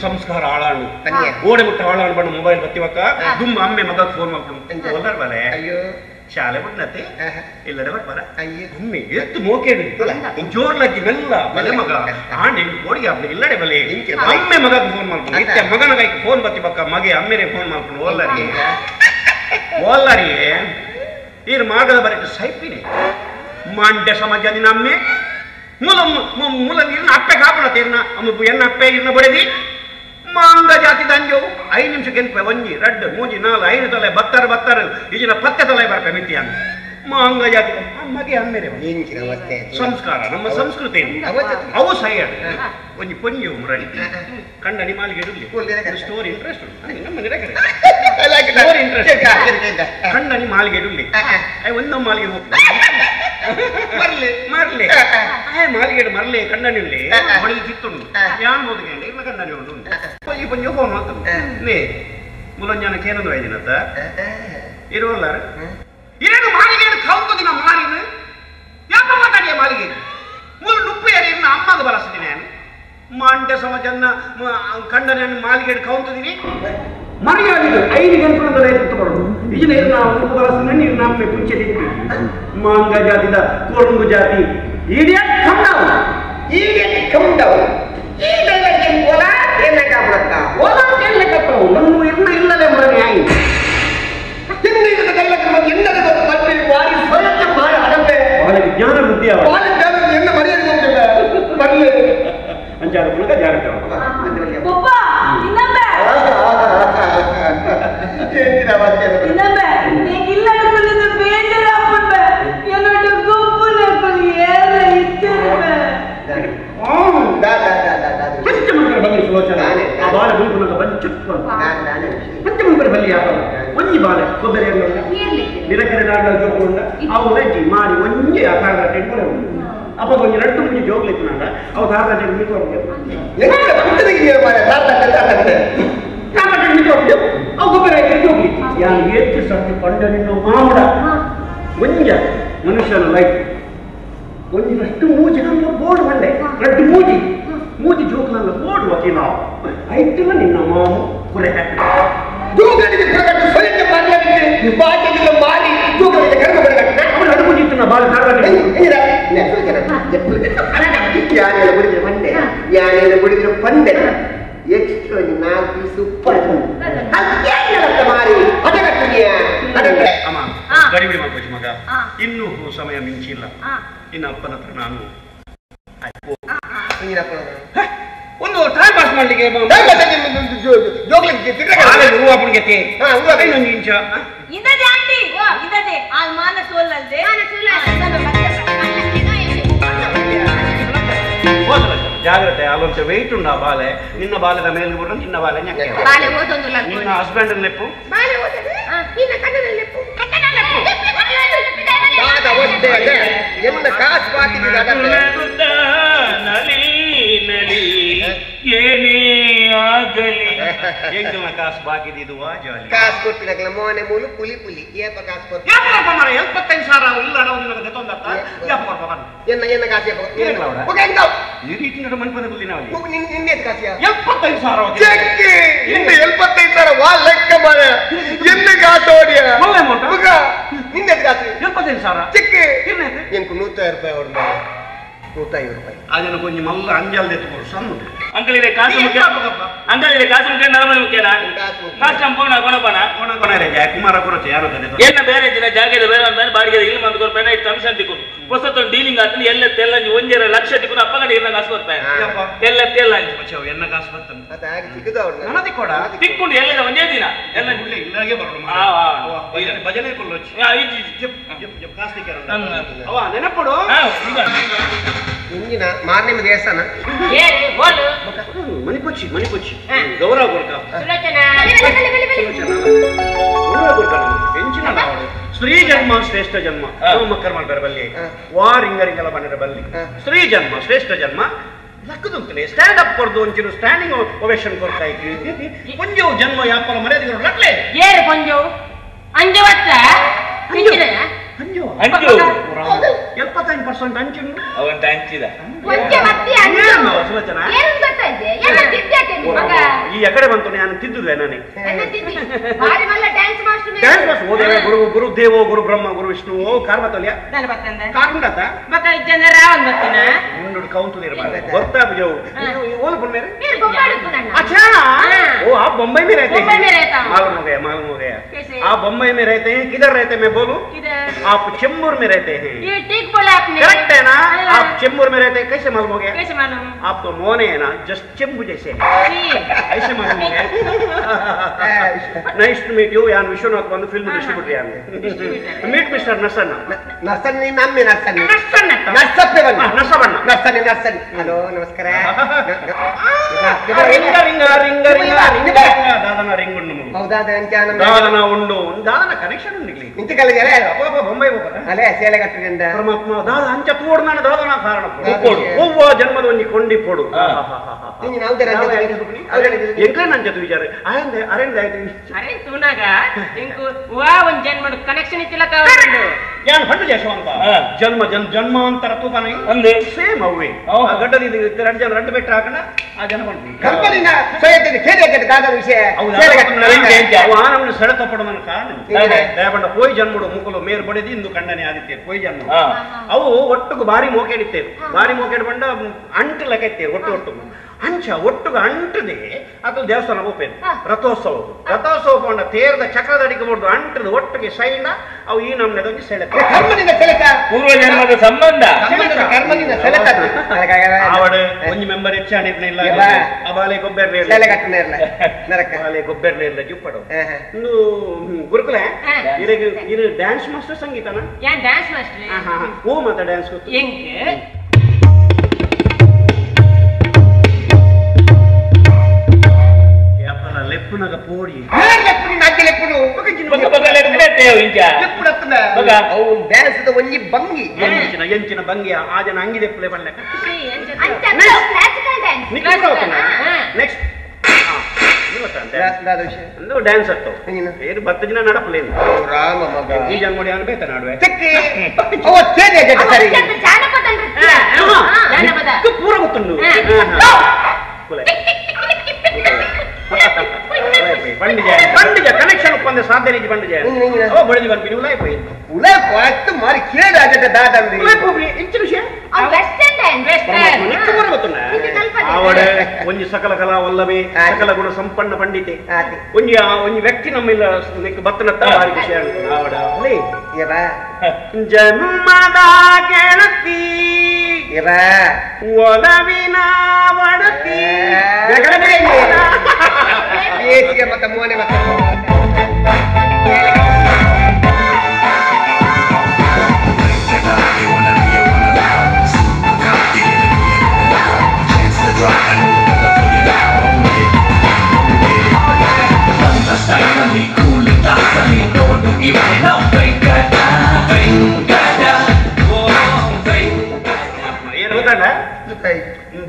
ಸಂಸ್ಕಾರ ಹಾಳಾಣು ಓಡೆ ಮುಟ್ಟ ಹಾಳಾಣು ಬಂದು ಮೊಬೈಲ್ ಬತ್ತಿವಕ್ಕ ದುಮ್ಮ ಅಮ್ಮೆ ಮಗ ಫೋನ್ ಮಾಡ್ಕೊಂಡು ಹೋದಾರ ಬಲೆ ಶಾಲೆ ಬಿಡ್ಲತ್ತೆ ಇಲ್ಲದೆ ಬರ್ಬಾರ ಒಮ್ಮೆ ಎತ್ತು ಮೋಕೇಡು ಜೋರ್ಲಜ್ಜಿ ಮೆಲ್ಲ ಬಲೆ ಮಗ ಆಂಡೆ ಕೋಡಿಗೆ ಹಬ್ಬ ಇಲ್ಲಡೆ ಬಲೆ ಅಮ್ಮೆ ಮಗ ಫೋನ್ ಮಾಡ್ಕೊಂಡು ಇತ್ತೆ ಮಗನ ಕೈ ಫೋನ್ ಬತ್ತಿ ಬಕ್ಕ ಮಗೆ ಅಮ್ಮೆರೆ ಫೋನ್ ಮಾಡ್ಕೊಂಡು ಓಲ್ಲಾರಿ ಈರು ಮಾಗದ ಬರೀ ಸೈಪಿನಿ ಮಾಂಡ್ಯ ಸಮಾಜ ನಿನ್ನ ಅಮ್ಮೆ ಮೂಲ ಮೂಲ ನೀರಿನ ಅಪ್ಪೆ ಕಾಪಣತೇರ್ನ ಎನ್ನ ಅಪ್ಪೆ ಇರ್ನ ಬಡಿದಿ ಮಾಂಗ ಜಾತಿ ದಂಜು 5 ನಿಮಿಷಕ್ಕೆ ಎನ್ಪೆ ಒಂಜಿ 2 3 4 5 ತಲೆ ಬತ್ತರ ಈಜಿನ 10 ತಲೆ ಬರ್ಪೆ ಮಿತಿಯ ಮಾಂಗ ಜಾತಿ ಅಮ್ಮಗೆ ಅಮ್ಮೆರೆ ಸಂಸ್ಕಾರ ನಮ್ಮ ಸಂಸ್ಕೃತಿ ಅವು ಸೈಡ್ ಒಂಜಿ ಪೊಂಜಿ ಮುರಳಿ ಕಂಡನಿ ಮಾಲಿಗೆ ಇಡಲಿ ಸ್ಟೋರಿ ಇಂಟ್ರೆಸ್ಟ್ ನಮ್ಮ ನಿರಕರೆ ಸ್ಟೋರಿ ಇಂಟ್ರೆಸ್ಟ್ ಕಂಡನಿ ಮಾಲಿಗೆ ಇಡಲಿ ಒಂದೊಂದು ಮಾಲಿಗೆ ಹೋಗ್ತದೆ ಮರ್ಲಿ ಮಾಲಿಗೆ ಮರ್ಲಿ ಕಂಡನಿ ಉಳ್ಳಿ ಹೊಡೆದು ಚಿತ್ತುಂಡು ಯಾನ್ ಹೋದ್ಕೊಂಡು ಇಲ್ಲ ಕಂಡನಿ ಉಂಟು ಪೊಂಜಿ ಪೊಂಜಿ ಫೋನ್ ಮಾಡ್ತಾನೆ ನೇ ಮುಲಂಜನಕ್ಕೆ ಏನೊಂದು ಐದಿನತ್ತ ಇರುವಲ್ಲ ಏನು ಮಾಲಿಗೆ ಕಲ್ತದಿನ ಮಾರಿನ ಯಾವ ಮಾತಾಡಿಯ ಮಾಲಿಗೆ ಮೂರು ನುಪ್ಪು ಯಾರಿನ ಅಮ್ಮಗ ಬಳಸ್ತೀನಿ ನಾನು ಮಾಂಡ್ಯ ಸಮಾಜನ್ನ ಕಂಡನೆ ಮಾಲಿಗೆ ಕೌಂತದಿನಿ ಮರೆಯಾಗಿದೆ 5 ಗಂಟೆ ಎತ್ತುಕೊಂಡು ಇದನ್ನ ನಾವು ನುಪ್ಪು ಬಳಸ್ತೀನಿ ನೀರು ನಮ್ಮೆ ಪುಂಚೆ ತಿಂತೀವಿ ಮಾಂಗ ಜಾತಿದ ಕೊರಂಗು ಜಾತಿ ಇಡಿಯಟ್ ಕಮ್ಡವ್ ಈಗೆಲ್ಲಕ್ಕೆ ಓಲಾ ಎಲ್ಲಕ ಬರತ್ತ ಓಲಾ ಎಲ್ಲಕ ಬರವು ನಮ್ಮ ಇರ್ನ ಇಲ್ಲದೆ ಮರನೆ ಆಯಿ ಹಿಂದಿನ ಕಲ್ಲಕ ಇನ್ನದ ಮತ್ತೆ ವಾರಿ ಸ್ವಯಂ ಮಾಡ ಅಡಂಬೆ ಅವಳಿಗೆ ಜ್ಞಾನ ಬುದ್ಧಿ ಅವಳ ಅವಳ ಜ್ಞಾನ ಎನ್ನ ಮರೆಯಲು ಹೋಗ್ತಿಲ್ಲ ಬರಲಿ ಅಂಚಾರ ಕುಲಕ ಜಾಗೃತ ಪಪ್ಪ ಇನ್ನೊಬ್ಬ ಏನಿದ ಮತ್ತೆ ಇನ್ನೊಬ್ಬ ನೀಗಿಲ್ಲ ಕುಲಿದ ಬೇಜಾರ ಅಪ್ಪಣ್ಣ ಏನೋ ಗೊಬ್ಬನ ಕುಲಿ ಏರ ಇತ್ತಿರಬ ಪಂಚಮಂತ್ರ ಬಗ್ಗೆ ಸುಲೋಚನ ಆ ಬಾಲ ಗುಂಪುನಗ ಬಂಚುಟ್ಕೊಂಡು ಪಂಚಮಂತ್ರ ಬಲ್ಲಿ ಯಾವ ಒಂಜಿ ಬಾಲೆ ಕೊಬ್ಬರಿ ನಿರಕರೆ ನಾಡ ಜೋಗುಂಡ ಅವು ವೆಜ್ಜಿ ಮಾಡಿ ಒಂಜಿ ಆಕಾರ ಟೆಂಪಲ್ ಅಪ್ಪ ಒಂಜಿ 2 3 ಜೋಗ್ಲು ಇತ್ತನಾಗ ಅವು ದಾರ ಟೆಂಪಲ್ ಮಿತ್ಕೊಂಡು ಎಂತ ಬಂದದಿಗೆ ಮಾರೆ ದಾರ ಮಿತ್ಕೊಂಡು ಅವು ಕೊಬ್ಬರಿ ಹಾಕಿ ಜೋಗ್ಲಿ ಯಾನ್ ಹೆಚ್ಚು ಸತ್ತಿ ಕೊಂಡ ನಿನ್ನ ಮಾಮಡ ಒಂಜ ಮನುಷ್ಯನ ಲೈಫ್ ಒಂಜಿನಷ್ಟು ಮೂಜಿ ನಮ್ಮ ಬೋರ್ಡ್ ಬಂಡೆ 2 ಮೂಜಿ ಜೋಕ್ಲನ್ನ ಬೋರ್ಡ್ ವಕಿ ನಾವು ಐಟಿನ ನಿನ್ನ ಮಾಮು ಕುರೆ ದೂಗಡಿಗೆ ಪ್ರಕಟ ಸ್ವಯಂ ಮಾಡಲಿಕ್ಕೆ ಬಾಕಿಗೆ ಮಾರಿ ದೂಗಡಿಗೆ ಕರ್ಮ ಬರಬೇಕು ಅವಳು ಅಡುಗುಜಿತ್ತು ನಾ ಬಾಳ ಸಾರ್ವಜನಿಕ ಯಾನೇನು ಬಿಡಿದ್ರೆ ಪಂಡೆ ಎಷ್ಟು ನಾಲ್ಕು ಸೂಪರ್ ಮಾರಿ ಅಮ್ಮ ಗಡಿಬಿಡಿ ಮಾಡ್ಬೇಕು ಮಗ ಇನ್ನೂ ಸಮಯ ಮಿಂಚಿಲ್ಲ ಇನ್ನು ಅಪ್ಪನ ಹತ್ರ ನಾನು ಒಂದು ಟೈಮ್ ಪಾಸ್ ಮಾಡ್ಲಿಕ್ಕೆ ಹೂವಪ್ಪನಿಗೆ ಇನ್ನೊಂದು ಇಂಚ ಇದದೆ ಆಂಟಿ ಇದದೆ ಆ ಮಾನ ಸೋಲಲ್ದೆ ಜಾಗ್ರತೆ ಅಲ್ಲೊಂಚ ವೆಯ್ಟ್ ಉಂಡ ಬಾಲೆ ನಿನ್ನ ಬಾಲೆದ ಮೇಲೆ ಬಿಟ್ಟು ನಿನ್ನ ಬಾಲೆ ನಿನ್ನ ಹಸ್ಬೆಂಡ್ ಲೆಪ್ಪು ಎಲ್ಲ ಕಾಸು ಬಾಕಿ ನಲಿ ನಲಿ ಏನೇ ಆಗಲಿ ಎಂಕಲ್ನ ಕಾಸು ಬಾಕಿದಿದುವಾ ಜಾಲಿ ಕಾಸು ಕೊಡ್ತಿರಲ್ಲ ಮೋನೆ ಮೂಲು ಪುಲಿ ಪುಲಿ ಏಪ ಕಾಸು ಕೊಡ್ತಿ ಯಾಪಪ್ಪ ಮರ 75,000 ಇಲ್ಲ ನಾವು ನಿಮಗೆ ಗೊತ್ತೊಂದತ್ತ ಯಾಪಪ್ಪ ಬನ್ನ ಎನ್ನ ಕಾಸು ಯಾಪ ಏನಿಲ್ಲ ಅವಡ ಓಕೆ ಎಂತ ಈ ರೀತಿ ನಡ ಮನ್ಪದ ಬುದ್ಧಿ ನಾವು ನಿನ್ನೆ ಕಾಸಿಯಾ 75,000 ಚೆಕ್ಕೆ ಇನ್ನು 75,000 ವಾ ಲೆಕ್ಕ ಮಾಡ ಎನ್ನ ಕಾಸು ಓಡಿಯ ಒಳ್ಳೆ ಅಮೌಂಟ್ ಮಗ ನಿನ್ನೆ ಕಾಸು 75,000 ಚೆಕ್ಕೆ ಏನಾಯ್ತು ಎಂಕು 150 ರೂಪಾಯಿ ಹೊರಡ 150 ರೂಪಾಯಿ ಅದನ್ನ ಕೊಂಚ ಮಲ್ಲ ಅಂಜಲ್ ದೆತ್ತು ಸಣ್ಣ ಅಂಕಲಿದೆ ಕಾಸು ಮುಖ್ಯ ಅಂಕಲಿದೆ ಕಾಸು ಮುಖ್ಯ ನರಮನೆ ಮುಖ್ಯನಾ ಕಾಸು ಸಂಪೂರ್ಣ ಕೊನಪನ ಕೊನೆ ಜಯ ಕುಮಾರ ಕೊರಚೆ ಯಾರು ಏನ ಬೇರೆ ದಿನ ಜಾಗದ ಬೇರೆ ಅಂತ ಬಾಡಿಗೆ ಇಲ್ಲಿ ಮಂದು ಕೊರ ಪೆನ ಇಟ್ಟು ಕಮಿಷನ್ ತಿಕ್ಕೊಂಡು ಹೊಸತು ಡೀಲಿಂಗ್ ಆತನ ಎಲ್ಲ ತೆಲ್ಲ 1 ಲಕ್ಷ ತಿಕ್ಕೊಂಡು ಅಪ್ಪಗಡೆ ಇನ್ನ ಕಾಸು ಬರ್ತಾರೆ ಎಲ್ಲ ತೆಲ್ಲ ಮಚ್ಚವ ಎನ್ನ ಕಾಸು ಬರ್ತಂತ ಅದಾಗ ಸಿಗದವ್ರನ್ನ ನನದಿ ಕೊಡ ತಿಕ್ಕೊಂಡು ಎಲ್ಲದ ಒಂದೇ ದಿನ ಎಲ್ಲ ಇಲ್ಲಾಗೆ ಬರೋಣ ಭಜನೆ ಕೊಲ್ಲೊಚ್ಚಿ ಜಪ್ ಕಾಸು ತಿಕ್ಕಾರ ಅವ ನೆನಪಡು ಇಂಜಿನ ಮಾರ್ನಿಮ ದೇವಸ್ಥಾನ ಮಣಿಪುಚ್ಚಿ ಗೌರವ ಕೊಡ್ಕ ಹೆಂಚಿನ ಸ್ತ್ರೀ ಜನ್ಮ ಶ್ರೇಷ್ಠ ಜನ್ಮ ಮಕ್ಕಳ ಮಾಡ್ತಾರೆ ಬಲ್ಲಿ ವಾರಿಂಗರಿಂಗೆಲ್ಲ ಬಂದಿರ ಬಲ್ಲಿ ಸ್ತ್ರೀ ಜನ್ಮ ಶ್ರೇಷ್ಠ ಜನ್ಮ ಲಕ್ಕದುಂತಲೇ ಸ್ಟ್ಯಾಂಡ್ ಅಪ್ ಕೊಡ್ದು ಒಂಚೂರು ಸ್ಟ್ಯಾಂಡಿಂಗ್ ಓವೇಷನ್ ಕೊಡ್ತಾ ಇದ್ವಿ ಕೊಂಜು ಜನ್ಮ ಯಾಪಲ ಮರ್ಯಾದೆ ಲಟ್ಲೆ ಏರು ಕೊಂಜು ಅಂಜು ವತ್ತ ಅಂಜು 75% ಅಂಚಿನ ಅವಂತ ಹಂಚಿದ ಈ ಎಕಡೆ ಬಂತು ನಾನು ತಿದ್ದುವೆ ನಾನೇ ಡ್ಯಾನ್ಸ್ ಓದೇವೆ ಗುರುದೇವೋ ಗುರು ಬ್ರಹ್ಮ ಗುರು ವಿಷ್ಣು ಕಾರ್ಮತಲ್ಯ ಕಾರುಂಡತ ಮುಂಡು ಕೌಂತು ಗೊತ್ತಾ ಬಿಜವು ಓಲ್ ಬಂದ್ಮೇಲೆ अच्छा वो आप बम्बई में रहते हैं मालूम हो गया आप बम्बई में रहते हैं किधर रहते हैं मैं बोलूं आप चेंबूर में रहते हैं ये ठीक बोला आपने करेक्ट है ना आप चेंबूर में रहते हैं कैसे मालूम हो गया कैसे मालूम आप तो मोने है ना जस्ट चेंबू जैसे ऐसे मालूम हो गया नाइस टू मीट यू यान विश्वनाथ बंधु फिल्म डिस्ट्रीब्यूटर यान मीट मिस्टर नसन ನರ್ಸನ್ ನಮ್ಮೆ ನರ್ಸನ್ नसन ನರ್ಸಪ್ಪೆ ಬನ್ನ नसबಣ್ಣ ನರ್ಸನ್ ಹಲೋ ನಮಸ್ಕಾರ ದಾದನ ರಿಂಗ್ ಉಂಡು ಹೌದಾ ದಾದನ ಉಂಡು ದಾದನ ಕನೆಕ್ಷನ್ ಉಂಡು ಇಂತ ಕಲಿದರೆ ಅಪ್ಪ ಬೊಂಬೈ ಹೋಗ್ತಾರ ಅಲೆ ಸೇಲೆ ಕಟ್ಟಿಂದ ಪರಮಾತ್ಮ ದಾದ ಅಂಚ ತೋಡ್ನಾನ ದಾದನ ಕಾರಣ ಕೊಡು ಒವ್ವ ಜನ್ಮದ ಒಂಜಿ ಕೊಂಡಿ ಕೊಡು ನಿನ್ನ ನಾವುದರ ಎಂಕ ನಂಚದು ವಿಚಾರ ಅರೆಂದ ಅರೆಂದ ಆಯ್ತು ಅರೆ ತೂನಾಗ ಇಂಕು ವಾ ಒಂದ್ ಜನ್ಮದ ಕನೆಕ್ಷನ್ ಇತ್ತಿಲ್ಲ ಕಾವಂಡು ಯಾನ್ ಹಣ್ಣು ಜೇಸವಂತ ಜನ್ಮ ಜನ್ಮಾಂತರ ತೂಕನ ಅಂದೆ ಸೇಮ್ ಅವೇ ಗಡ್ಡದ ಇದು 2 ಜನ 2 ಬೆಟ್ಟ ಹಾಕಣ ಆ ಜನ ಬಂದ್ವಿ ಕಂಪನಿನ ಸೋಯತೆ ಕೇಳಿಕೆ ದಾದ ವಿಷಯ ಆನವನು ಸೆಳೆತ ಪಡುವ ಕಾರಣ ದಯಬಂಡ ಪೋಯ್ ಜನ್ಮಡು ಮುಕುಲು ಮೇರ್ ಬಡಿದಿ ಇಂದು ಕಂಡನೆ ಆದಿತ್ಯ ಪೋಯ್ ಜನ್ಮ ಅವು ಒಟ್ಟುಗು ಬಾರಿ ಮೋಕೆಡಿತ್ತೇವೆ ಬಾರಿ ಮೋಕೆಡ್ ಬಂಡ ಅಂಟು ಲೆಕ್ಕೆತ್ತೇವೆ ಒಟ್ಟು ಅಂಚ ಒಟ್ಟುಗ ಅಂಟದೆ ಅದು ದೇವಸ್ಥಾನ ಹೋಗ್ತೇನೆ ರಥೋತ್ಸವ ಬಂಡ ತೇರ್ದ ಚಕ್ರದ ಅಡಿಕಬಹುದು ಅಂಟದು ಒಟ್ಟಿಗೆ ಸೈಂಡ ಅವು ಈ ನಮ್ನೆದೊಂದು ಸೆಳೆತ ಕರ್ಮನಿಂದ ಸೆಳೆತ ಪೂರ್ವ ಜನ್ಮದ ಸಂಬಂಧ ಕರ್ಮನಿಂದ ಸೆಳೆತ ಆವಡು ಒಂಜಿ ಮೆಂಬರ್ ಹೆಚ್ಚಾಣಿರ್ಲಿಲ್ಲ ಅಬಾಲೆ ಗೊಬ್ಬರ ಸೆಲೆ ಕಟ್ಟನೆ ಇರಲ್ಲ ನರಕ ಅಬಾಲೆ ಗೊಬ್ಬರ ಇಲ್ಲ ಜುಪ್ಪಡು ಒಂದು ಗುರುಕುಲ ಇದು ಡ್ಯಾನ್ಸ್ ಮಾಸ್ಟರ್ ಸಂಗೀತನ ಯಾನ್ ಡ್ಯಾನ್ಸ್ ಮಾಸ್ಟರ್ ಓ ಮತ್ತೆ ಡ್ಯಾನ್ಸ್ ಗೊತ್ತು ಹೆಂಗೆ ಲೆಪ್ಪುನಗ ಪೋಡಿ ಡ್ಯಾನ್ಸ್ ಒಂಜಿ ಭಂಗಿ ಎಂಚಿನ ಭಂಗಿ ಆ ಜನ ಅಂಗಿದೆಪ್ಪಲೆ ಬಣ್ಣ ನೆಕ್ಸ್ಟ್ ಡ್ಯಾನ್ಸ್ ಆಗ್ತಾವ ಏನು 10 ದಿನ ನಡಪಲೇನು ರಾಮ ಮಗ ಈ ಜನ್ಮಡಿ ಅನ್ ಬೇತ ನಾಡುವೆ ಪೂರ ಗೊತ್ತುಂಡು ಬಂಡಿಜ ಕನೆಕ್ಷನ್ ಒಪ್ಪಂದ ಸಾಧ್ಯ ನಿಜ ಬಂಡಿಜ ಓ ಬಡಿಜಿ ಬಂಪಿ ಉಲಾಯ್ ಪೋಯಿ ಉಲಾಯ್ ಪೋಯ್ತು ಮಾರಿ ಕೇಳ ಆಗದ ದಾದಂದಿ ಉಲಾಯ್ ಪೋಬ್ರಿ ಇಂಚಿನ ವಿಷಯ ನಿಕ್ಕ ಪೂರ ಗೊತ್ತುಂಡ ಆವಡ ಒಂಜಿ ಸಕಲ ಕಲಾ ವಲ್ಲಭೆ ಸಕಲ ಗುಣ ಸಂಪನ್ನ ಪಂಡಿತೆ ಒಂಜಿ ವ್ಯಕ್ತಿ ನಮ್ಮಿಲ್ಲ ನಿಕ್ಕ ಬತ್ತನತ್ತ ಬಾರಿ ಖುಷಿ ಆವಡ ಅಲೇ ಜನ್ಮದ ಗೆಳತಿ ಒಲವಿನ ಒಡತಿ ಮತ್ತೆ ಮೋನೆ ಮತ್ತೆ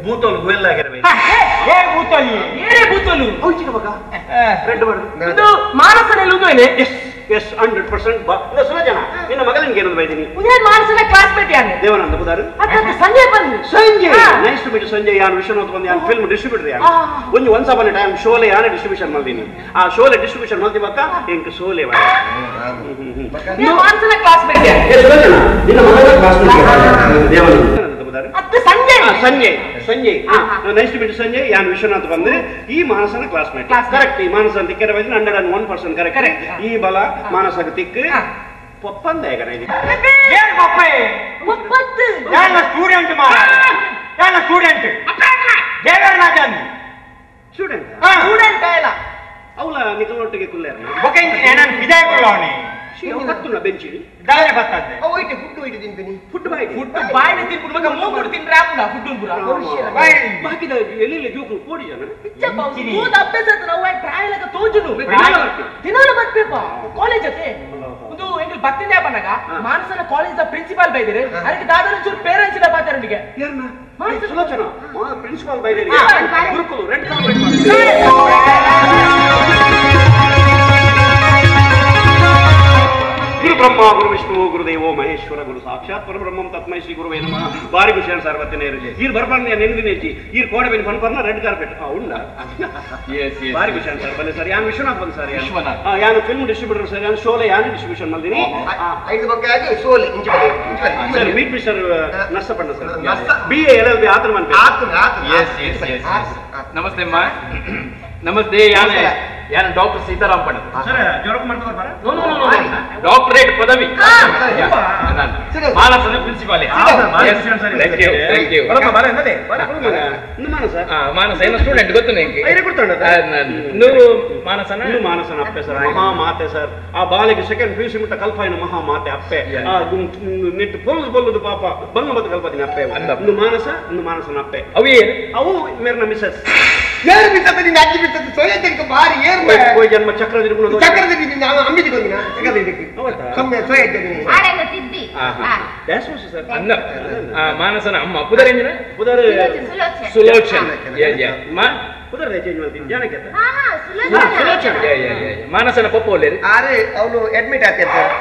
ಭೂತೋಲ್ ಗುವೆಲ್ಲ ಆಗಿರ್ಬೇಕು ರೆಡ್ ಬರ್ ಇದು ಮಾನಸನಲ್ಲಿ ಉಂಟು ಎಸ್ 100% ಸುಲೋಚನ ನಿನ್ನ ಮಗನಿಗೆ ಏನಂತ ಬೈದೀನಿ ಮಾನಸನ ಕ್ಲಾಸ್ಮೇಟ್ ಯಾರು ದೇವನಂದ ಬುದಾರು ಸಂಜಯ್ ಬಂದು Sanjay nice to meet Sanjay ಯಾನ್ ವಿಶ್ವನಾಥ್ ಬಂದು ಯಾನ್ ಫಿಲ್ಮ್ ಡಿಸ್ಟ್ರಿಬ್ಯೂಟರ್ ಯಾನ್ once upon a time Sholay ಯಾನ್ ಡಿಸ್ಟ್ರಿಬ್ಯೂಷನ್ ಮಾಡ್ತೀನಿ ಆ ಶೋಲೆ ಡಿಸ್ಟ್ರಿಬ್ಯೂಷನ್ ಮಾಡ್ತಿ ಬಕ್ಕ ಎಂಕ ಶೋಲೆ ಮಾನಸನ ಕ್ಲಾಸ್ಮೇಟ್ ಯಾರು ಸುಲೋಚನ ನಿನ್ನ ಮಗನ classmate Devananda Sanjay nice to meet Sanjay ಯಾನ್ ವಿಶ್ವನಾಥ್ ಬಂದು ಈ ಮಾನಸನ ಕ್ಲಾಸ್ಮೇಟ್ ಕರೆಕ್ಟ್ ಈ ಮಾನಸ ಅಂತ ಕೆರ 101% ಕರೆಕ್ಟ್ ಈ ಬಲ ಮಾನಸಗ ತಿಕ್ಕು ಪಪ್ಪಂದೆ ಏನ್ ಪಪ್ಪೆ ಮುಪ್ಪತ್ತು ಯಾನ ಸ್ಟೂಡೆಂಟ್ ಮಾರ ಯಾನ ಸ್ಟೂಡೆಂಟ್ ದೇವರನಾಜನ್ ಸ್ಟೂಡೆಂಟ್ ಇಲ್ಲ ಅವಳ ನಿಕಲೊಟ್ಟಿಗೆ ಕುಲ್ಲೇರ್ನ ಓಕೆ ನಾನು ವಿದಾಯ ಕೊಡೋಣಿ ಕತ್ತುನ ಬೆಂಚಿ ದಾರೆ ಬರ್ತದೆ ಹೋಯ್ತು ಫುಡ್ ಹೋಯ್ತು ತಿಂತೀನಿ ಫುಡ್ ಬಾಯಿ ತಿನ್ಬಿಡ್ಬೇಕು ಮೂಗುಡು ತಿಂದ್ರೆ ಆಪುನ ಫುಡ್ ಪುರ ಬಾಕಿದ ಎಲ್ಲಿ ಜೋಕು ಕೋಡಿ ಜನ ಇಚ್ಚಪ್ಪ ತೂದ ಅಭ್ಯಾಸ ನಾವು ಟ್ರಾವೆಲ್ ತೋಜುನು ದಿನಾಲು ಬರ್ಬೇಕ ಕಾಲೇಜ್ ಅತೆ ಒಂದು ಎಂಗಲ್ ಬತ್ತಿಂದೆ ಬನ್ನಗ ಮಾನಸನ ಕಾಲೇಜ್ ಪ್ರಿನ್ಸಿಪಾಲ್ ಬೈದಿರೆ ಅದಕ್ಕೆ ದಾದನ ಚೂರು ಪೇರೆಂಟ್ಸ್ ನ ಪಾತಾರನಿಗೆ ಯಾರನ್ನ ಸುಲೋಚನ ಪ್ರಿನ್ಸಿಪಾಲ್ ಬೈದಿರೆ ಗುರುಕುಲ ರೆಡ್ ಕಾರ್ಪೆಟ್ ಗುರು ಬ್ರಹ್ಮ ಗುರು ವಿಷ್ಣು ಗುರುದೇವೋ ಮಹೇಶ್ವರ ಗುರು ಸಾಕ್ಷಾತ್ ಪರಬ್ರಹ್ಮಂ ತಸ್ಮೈ ಶ್ರೀ ಗುರುವೇ ನಮಃ ಬಾರಿ ಖುಷಿ ಸರ್ವತ್ತಿನ ಈರ್ ಬರ್ಬಾರ್ದು ನೆನಪಿನೇಚಿ ಈರ್ ಕೋಡೆ ಬಿನ್ ಪನ್ಪರ್ನ ರೆಡ್ ಕಾರ್ಪೆಟ್ ಉಂಡ ಬಾರಿ ಖುಷಿ ಸರ್ ಬನ್ನಿ ಸರ್ ಯಾನ್ ವಿಶ್ವನಾಥ್ ಬಂದ್ ಸರ್ ಯಾನು ಫಿಲ್ಮ್ ಡಿಸ್ಟ್ರಿಬ್ಯೂಟರ್ ಸರ್ ಯಾನು ಶೋಲೆ ಯಾನು ಡಿಸ್ಟ್ರಿಬ್ಯೂಷನ್ ಮಾಡ್ತೀನಿ ಐದು ಬಗ್ಗೆ ಆಗಿ ಸೋಲೆ sir meet mister Narsapanna sir BA LLB ಆತನ ಮನ್ ನಮಸ್ತೆ ಅಮ್ಮ ನಮಸ್ತೆ ಯಾನ ಡಾಕ್ಟರ್ ಸೀತಾರಾಮ್ ಪಣ್ಣ ಸರ್ ಜೋರಕ್ ಮಾಡ್ತಾರ ಡಾಕ್ಟರೇಟ್ ಪದವಿ ಮಾನಸನ ಪ್ರಿನ್ಸಿಪಾಲ್ ಮಾನಸ ಏನೋ ಸ್ಟೂಡೆಂಟ್ ಗೊತ್ತು ನಿಂಗೆ ನೂರು ಮಾನಸನ ಮಾನಸನ ಅಪ್ಪೆ ಸರ್ ಮಹಾ ಮಾತೆ ಸರ್ ಆ ಬಾಲಿಗೆ ಸೆಕೆಂಡ್ PUC ಮುಟ್ಟ ಕಲ್ಪಾಯಿನ ಮಹಾ ಮಾತೆ ಅಪ್ಪೆ ನಿಟ್ಟು ಪೊಲ್ಲು ಪಾಪ ಬಂಗ ಬದು ಕಲ್ಪದಿನ ಅಪ್ಪೆ ಒಂದು ಮಾನಸನ ಅಪ್ಪೆ ಅವು ಮೇರ್ನ ಮಿಸಸ್ ಏರು ಬಿಟ್ಟದ್ದು ನಿನ್ನ ಅಜ್ಜಿ ಬಿಟ್ಟದ್ದು ಸೋಯಕ್ಕೆ ಬಾರಿ ಏರು ಜನ್ಮ ಚಕ್ರದಿರ್ಬೋದು ಚಕ್ರದಲ್ಲಿ ನಾನು ಅಂಬಿಗೆ ಬಂದಿನ ಚಕ್ರದಿದ್ದಕ್ಕೆ ಕಮ್ಮಿ ಸೋಯಕ್ಕೆ ಅನ್ನ ಮಾನಸನ ಅಮ್ಮ ಪುದರೇಂದ್ರ ಪುದರ್ ಸುಲೋಚನ್ ಪುದರ್ ಚೇಂಜ್ ಮಾಡ್ತೀನಿ ಜನಕ್ಕೆ ಮಾನಸನ ಪಪ್ಪ ಒಳ್ಳೆ ಆರೆ ಅವನು ಅಡ್ಮಿಟ್ ಆಗ್ತಾರೆ ಸರ್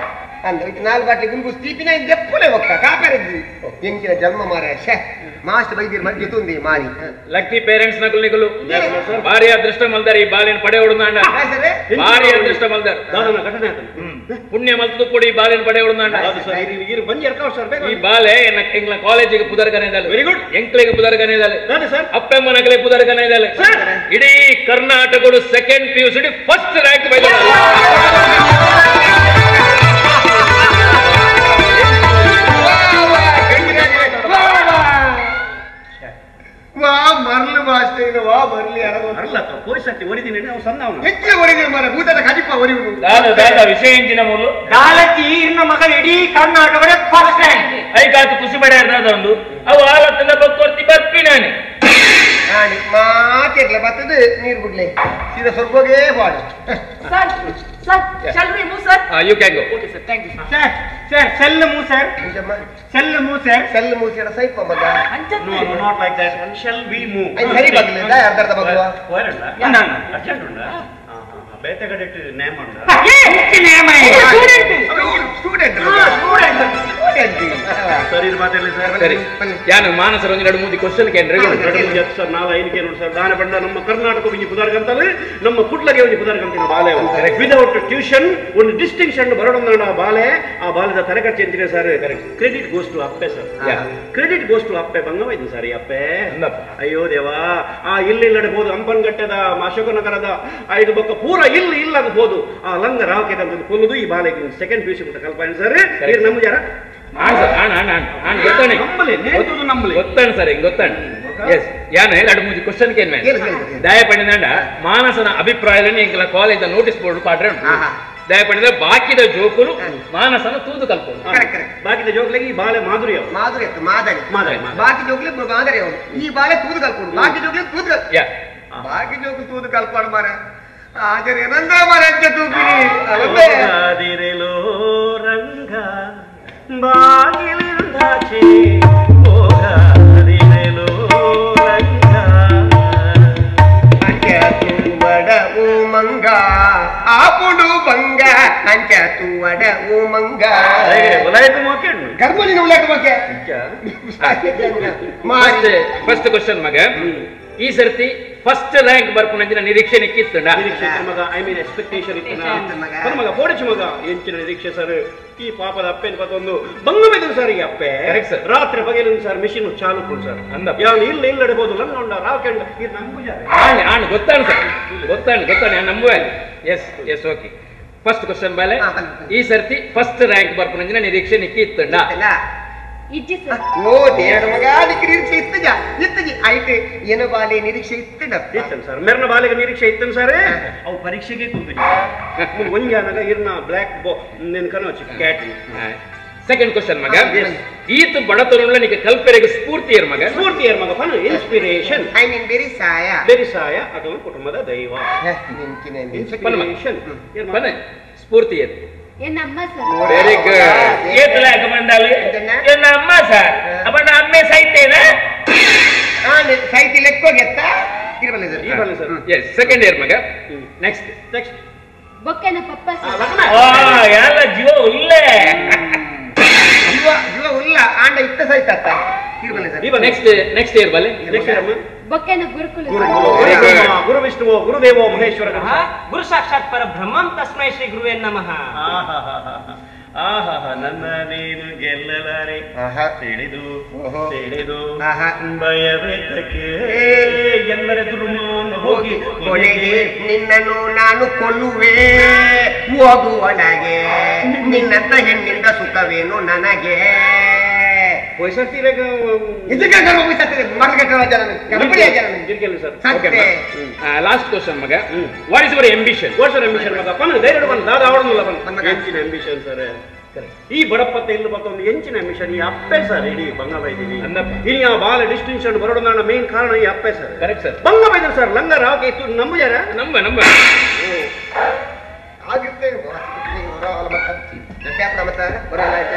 ಅಂದ್ರೆ 4 ಬಾಟ್ಲಿ ಗುಂಗು ಸ್ತೀಪಿನ ದೆಪ್ಪಲೆ ಹೋಗ್ತಾ ಕಾಪೆರದ್ದು ಎಂಕಿನ ಜನ್ಮ ಮಾರ ಮಾಸ್ಟ್ ಬೈದಿರ್ ಮಧ್ಯೆ ತುಂದಿ ಮಾರಿ ಲಕ್ಕಿ ಪೇರೆಂಟ್ಸ್ ನಕಲು ಭಾರಿ ಅದೃಷ್ಟ ಮಲ್ದಾರ ಈ ಬಾಲಿನ ಪಡೆ ಹೊಡೆದಾಂಡ ಭಾರಿ ಅದೃಷ್ಟ ಮಲ್ದಾರ ಘಟನೆ ಪುಣ್ಯ ಮಲ್ತದು ಕೊಡಿ ಬಾಲಿನ ಪಡೆ ಹೊಡೆದಾಂಡ ಈ ಬಾಲೆ ಎಂಗ್ಲ ಕಾಲೇಜಿಗೆ ಪುದರ್ಗನೆ ವೆರಿ ಗುಡ್ ಎಂಕ್ಲೆಗೆ ಪುದರ್ಗನೆ ಅಪ್ಪೆಮ್ಮ ನಗಲೆ ಪುದರ್ಗನೆ ಇಡೀ ಕರ್ನಾಟಕದ ಸೆಕೆಂಡ್ PUC ಫಸ್ಟ್ ರ್ಯಾಂಕ್ ಬೈದ ವಾ ಮರ್ಲು ಮಾಸ್ಟರ್ ಇದು ವಾ ಮರ್ಲಿ ಅರಲ್ಲ ಕೋಯಿಸಟ್ಟಿ ಒರಿದಿನಿ ನಾವು ಸಣ್ಣ ಅವನು ಹೆಚ್ಚು ಒರಿದಿನಿ ಮರ ಭೂತದ ಕಡಿಪ ಒರಿಯುವುದು ದಾದ ವಿಷಯ ಎಂಚಿನ ಮೂಲು ದಾಲತಿ ಇನ್ನ ಮಗ ಇಡೀ ಕರ್ನಾಟಕದ ಫಸ್ಟ್ ರ್ಯಾಂಕ್ ಐಕಾತು ಖುಷಿ ಪಡೆ ಒಂದು ಅವು ಆಲತ್ತದ ಬಕ್ಕೊರ್ತಿ ಬರ್ಪಿ ನಾನೇ ಮಾತಿರ್ಲ ಬರ್ತದೆ ನೀರು ಬಿಡ್ಲೆ ಸೀದಾ ಸ್ವರ್ಗೋಗೇ ಬಾಡು sir shall we move sir you can go okay sir thank you sir shall move sir ಸೆಲ್ ಮೂಸಿಡ ಸೈಪ ಮಗ no not like that shall we move ಐ ಸರಿ ಬಗ್ಲಿಂದ ಅರ್ಧರ್ಧ ಬಗ್ವಾ ಹೋರಲ್ಲ ಅರ್ಜೆಂಟ್ ಉಂಡ ಬೇಟೆಗಡೆಟ್ ನೇಮ್ ಉಂಡ ನೇಮ್ ಸ್ಟೂಡೆಂಟ್ ಸರಿ ಇದು ಮಾತಾಡಲಿ ಸರ್ ಸರಿ ಯಾನು ಮಾನಸರ ಒಂದು ಎರಡು ಮೂರು ಕ್ವಶನ್ ಕೇಂದ್ರ ಸರ್ ನಾಳೆ ಐನಿಕೆ ನೋಡಿ ಸರ್ ದಾನ ಬಂಡ ನಮ್ಮ ಕರ್ನಾಟಕ ಒಂಜಿ ಪುದಾರ್ಗಂತಲ್ಲ ನಮ್ಮ ಕುಟ್ಲಗೆ ಒಂಜಿ ಪುದಾರ್ಗಂತಿನ ಬಾಲೆ ವಿದೌಟ್ ಟ್ಯೂಷನ್ ಒಂದು ಡಿಸ್ಟಿಂಕ್ಷನ್ ಬರೋಣ ಬಾಲೆ ಆ ಬಾಲೆದ ತರಗತಿ ಅಂತಿದೆ ಸರ್ ಕ್ರೆಡಿಟ್ ಗೋಸ್ ಟು ಅಪ್ಪೆ ಸರ್ ಕ್ರೆಡಿಟ್ ಗೋಸ್ ಟು ಅಪ್ಪೆ ಬಂಗವೈದು ಸರ್ ಅಪ್ಪೆ ಅಯ್ಯೋ ದೇವಾ ಆ ಇಲ್ಲಿಲ್ಲಡಬಹುದು ಅಂಪನ್ಗಟ್ಟೆದ ಅಶೋಕನಗರದ 5 ಬೊಕ್ಕ ಪೂರ ಇಲ್ಲಬಹುದು ಆ ಲಂಗ ರಾವಕೆ ಅಂತ ಕೊಲ್ಲುದು ಈ ಬಾಲೆಗೆ ಸೆಕೆಂಡ್ PUC ಮುಟ್ಟ ಕಲ್ಪನೆ ಸರ್ ನಮ್ಮ ಜರ ಗೊತ್ತಾಣ ಸರ್ ಹಿಂಗ್ ಗೊತ್ತಾಣ ಎಸ್ ಯಾನು ಎರಡು ಮೂರು ಕ್ವಶನ್ ಕೇನ್ ದಯಪಡಿದಂಡ ಮಾನಸನ ಅಭಿಪ್ರಾಯದಲ್ಲಿ ಇಂಕಲ ಕಾಲೇಜ್ ನೋಟಿಸ್ ಬೋರ್ಡ್ ಪಾಡ್ರೆ ದಯಪಡಿದ ಬಾಕಿದ ಜೋಕುಲು ಮಾನಸನ ತೂದು ಕಲ್ಪನೆ ಬಾಕಿದ ಜೋಕ್ಲಿಗೆ ಈ ಬಾಳೆ ಮಾಧುರಿ ಬಾಕಿ ಜೋಕ್ಲಿ ಮಾದರಿ ಅವನು ಈ ಬಾಳೆ ತೂದು ಕಲ್ಪನೆ ಬಾಕಿ ಜೋಕ್ಲಿ ತೂದು ಬಾಕಿ ಜೋಕು ತೂದು ಕಲ್ಪನೆ ಮಾರ ಆದರೆ ಏನಂದ ಮಾರ ತೂಪಿನಿ ರಂಗ ಬಾಗಿಲಿಂದಾಚೆ ಬಡವು ಮಂಗ ಆಪುಡು ಬಂಗ ಅಂಚ ತೂವಡ ಓ ಮಂಗ ಉಲಾಯ್ತು ಮೋಕೆ ಕರ್ಮಲಿನ ಉಲಾಯ್ತು ಮೋಕೆ ಫಸ್ಟ್ ಕ್ವಶನ್ ಮಗ ಈ ಸರ್ತಿ ಫಸ್ಟ್ ರ್ಯಾಂಕ್ ಬರ್ಪುನಂಚಿನ ನಿರೀಕ್ಷೆ ನಿಕ್ಕಿತ್ತುಂಡ ಮಗ ಐ ಮೀನ್ ಎಕ್ಸ್ಪೆಕ್ಟೇಷನ್ ಇತ್ತು ಮಗ ಪೋಡಿಚು ಮಗ ಎಂಚಿನ ನಿರೀಕ್ಷೆ ಸರ್ ಈ ಪಾಪದ ಅಪ್ಪೆನ ಪತ್ತೊಂದು ಬಂಗ ಬೆದಲು ಸರ್ ಈ ಅಪ್ಪೆ ರಾತ್ರಿ ಬಗೆಲು ಸರ್ ಮಿಷಿನ್ ಚಾಲು ಸರ್ ಅಂದ ಯಾವನು ಇಲ್ಲ ಇಲ್ಲಡಬಹುದು ಲಂಗ ಉಂಡ ರಾಕೆಂಡ ಇದು ನಂಬುಜಾರೆ ಗೊತ್ತಾಣ ಸರ್ ಗೊತ್ತಾಣ ನಂಬುವೆ ಎಸ್ ಓಕೆ ಫಸ್ಟ್ ಕ್ವಶನ್ ಬಾಲೆ ಈ ಸರ್ತಿ ಫಸ್ಟ್ ರ್ಯಾಂಕ್ ಬರ್ಪುನಂಚಿನ ನಿರೀಕ್ಷೆ ನಿಕ್ಕಿತ್ತುಂಡ ಓ ದೇವರ ಮಗ ಅದಕ್ಕೆ ನಿರೀಕ್ಷೆ ಇತ್ತಜಿ ಆಯ್ತು ಏನೋ ಬಾಲೆ ನಿರೀಕ್ಷೆ ಇತ್ತನ್ ಸರ್ ಮೇರ್ನ ಬಾಲೆಗೆ ನಿರೀಕ್ಷೆ ಇತ್ತನ್ ಸರ್ ಅವು ಪರೀಕ್ಷೆಗೆ ಕೂತಿದ್ದೆ ಒಂಜಾನಾಗ ಇರ್ನ ಬ್ಲಾಕ್ ಬೋ ನಿನ್ ಕನೋಚಿ ಕ್ಯಾಟ್ ಸೆಕೆಂಡ್ ಕ್ವಶನ್ ಮಗ ಈತ ಬಡತನಲ್ಲ ನಿಮಗೆ ಕಲ್ಪನೆಗೆ ಸ್ಫೂರ್ತಿಯರ್ ಮಗ ಫನ್ ಇನ್ಸ್ಪಿರೇಷನ್ ಐ ಮೀನ್ ಬೆರಿಸಾಯ ಅಥವಾ ಕುಟುಂಬದ ದೈವ ಇನ್ಸ್ಪಿರೇಷನ್ ಸ್ಫೂರ್ತಿಯರ್ ಎನ್ನಮ್ಮ ವೆರಿ ಗುಡ್ ಏತಲಾಕ ಬಂದಾಲೆ ಎನ್ನಮ್ಮ ಸರ್ ಅಪ್ಪನ ಅಮ್ಮೆ ಸೈತೇನಾ ಸೈತಿ ಲೆಕ್ಕೋಗೆತ್ತ ಈ ಸರ್ ಎಸ್ ಸೆಕೆಂಡ್ ಇಯರ್ ಮಗ ನೆಕ್ಸ್ಟ್ ಬೊಕ್ಕೆನ ಪಪ್ಪ ಎಲ್ಲ ಜೀವ ಉಲ್ಲೇ ಜೀವ ಉಲ್ಲ ಆಂಡ ಇತ್ತ ಸೈತ ನೆಕ್ಸ್ಟ್ ಇಯರ್ ಬಲೆ ಬೊಕ್ಕೆನ ಗುರುಕುಲ ಗುರು ವಿಷ್ಣುವೋ ಗುರುದೇವೋ ಮಹೇಶ್ವರ ಗುರು ಸಾಕ್ಷಾತ್ ಪರ ಬ್ರಹ್ಮಂ ತಸ್ಮೈ ಶ್ರೀ ಗುರುವೇ ನಮಃ ನನ್ನ ನೀನು ಗೆಲ್ಲಲಾರೆ ತಿಳಿದು ಭಯವೇತಕ್ಕೆ ಎಲ್ಲರ ದುರ್ಮೋನ ಹೋಗಿ ಕೊನೆಗೆ ನಿನ್ನನ್ನು ನಾನು ಕೊಲ್ಲುವೆ ಹೋಗುವೊಳಗೆ ನಿನ್ನಂತ ಹೆಣ್ಣಿಂದ ಸುಖವೇನು ನನಗೆ ಲಾಸ್ಟ್ ಕ್ವಶನ್ ಮಗ ವಾಟ್ ಇಸ್ ಯುವರ್ ಅಂಬಿಷನ್ ಮಗ ಪನ್ ಧೈರ್ಯ ಬಂದು ದಾದ ಅವಡಲ್ಲ ಎಂಚಿನ ಅಂಬಿಷನ್ ಸರ್ ಈ ಬಡಪತ್ತೆ ಇಲ್ಲಿ ಮತ್ತೊಂದು ಎಂಚಿನ ಅಂಬಿಷನ್ ಈ ಅಪ್ಪೆ ಸರ್ ಇಡೀ ಬಂಗ ಬೈದೀನಿ ಇನಿ ಆ ಬಾಲ ಡಿಸ್ಟಿಂಕ್ಷನ್ ಬರೋದು ನನ್ನ ಮೇನ್ ಕಾರಣ ಈ ಅಪ್ಪೆ ಸರ್ ಕರೆಕ್ಟ್ ಸರ್ ಬಂಗ ಬೈದ್ರು ಸರ್ ಲಂಗ ರಾವ್ಗೆ ಇತ್ತು ನಂಬುಜಾರ ನಂಬ ಆಗುತ್ತೆ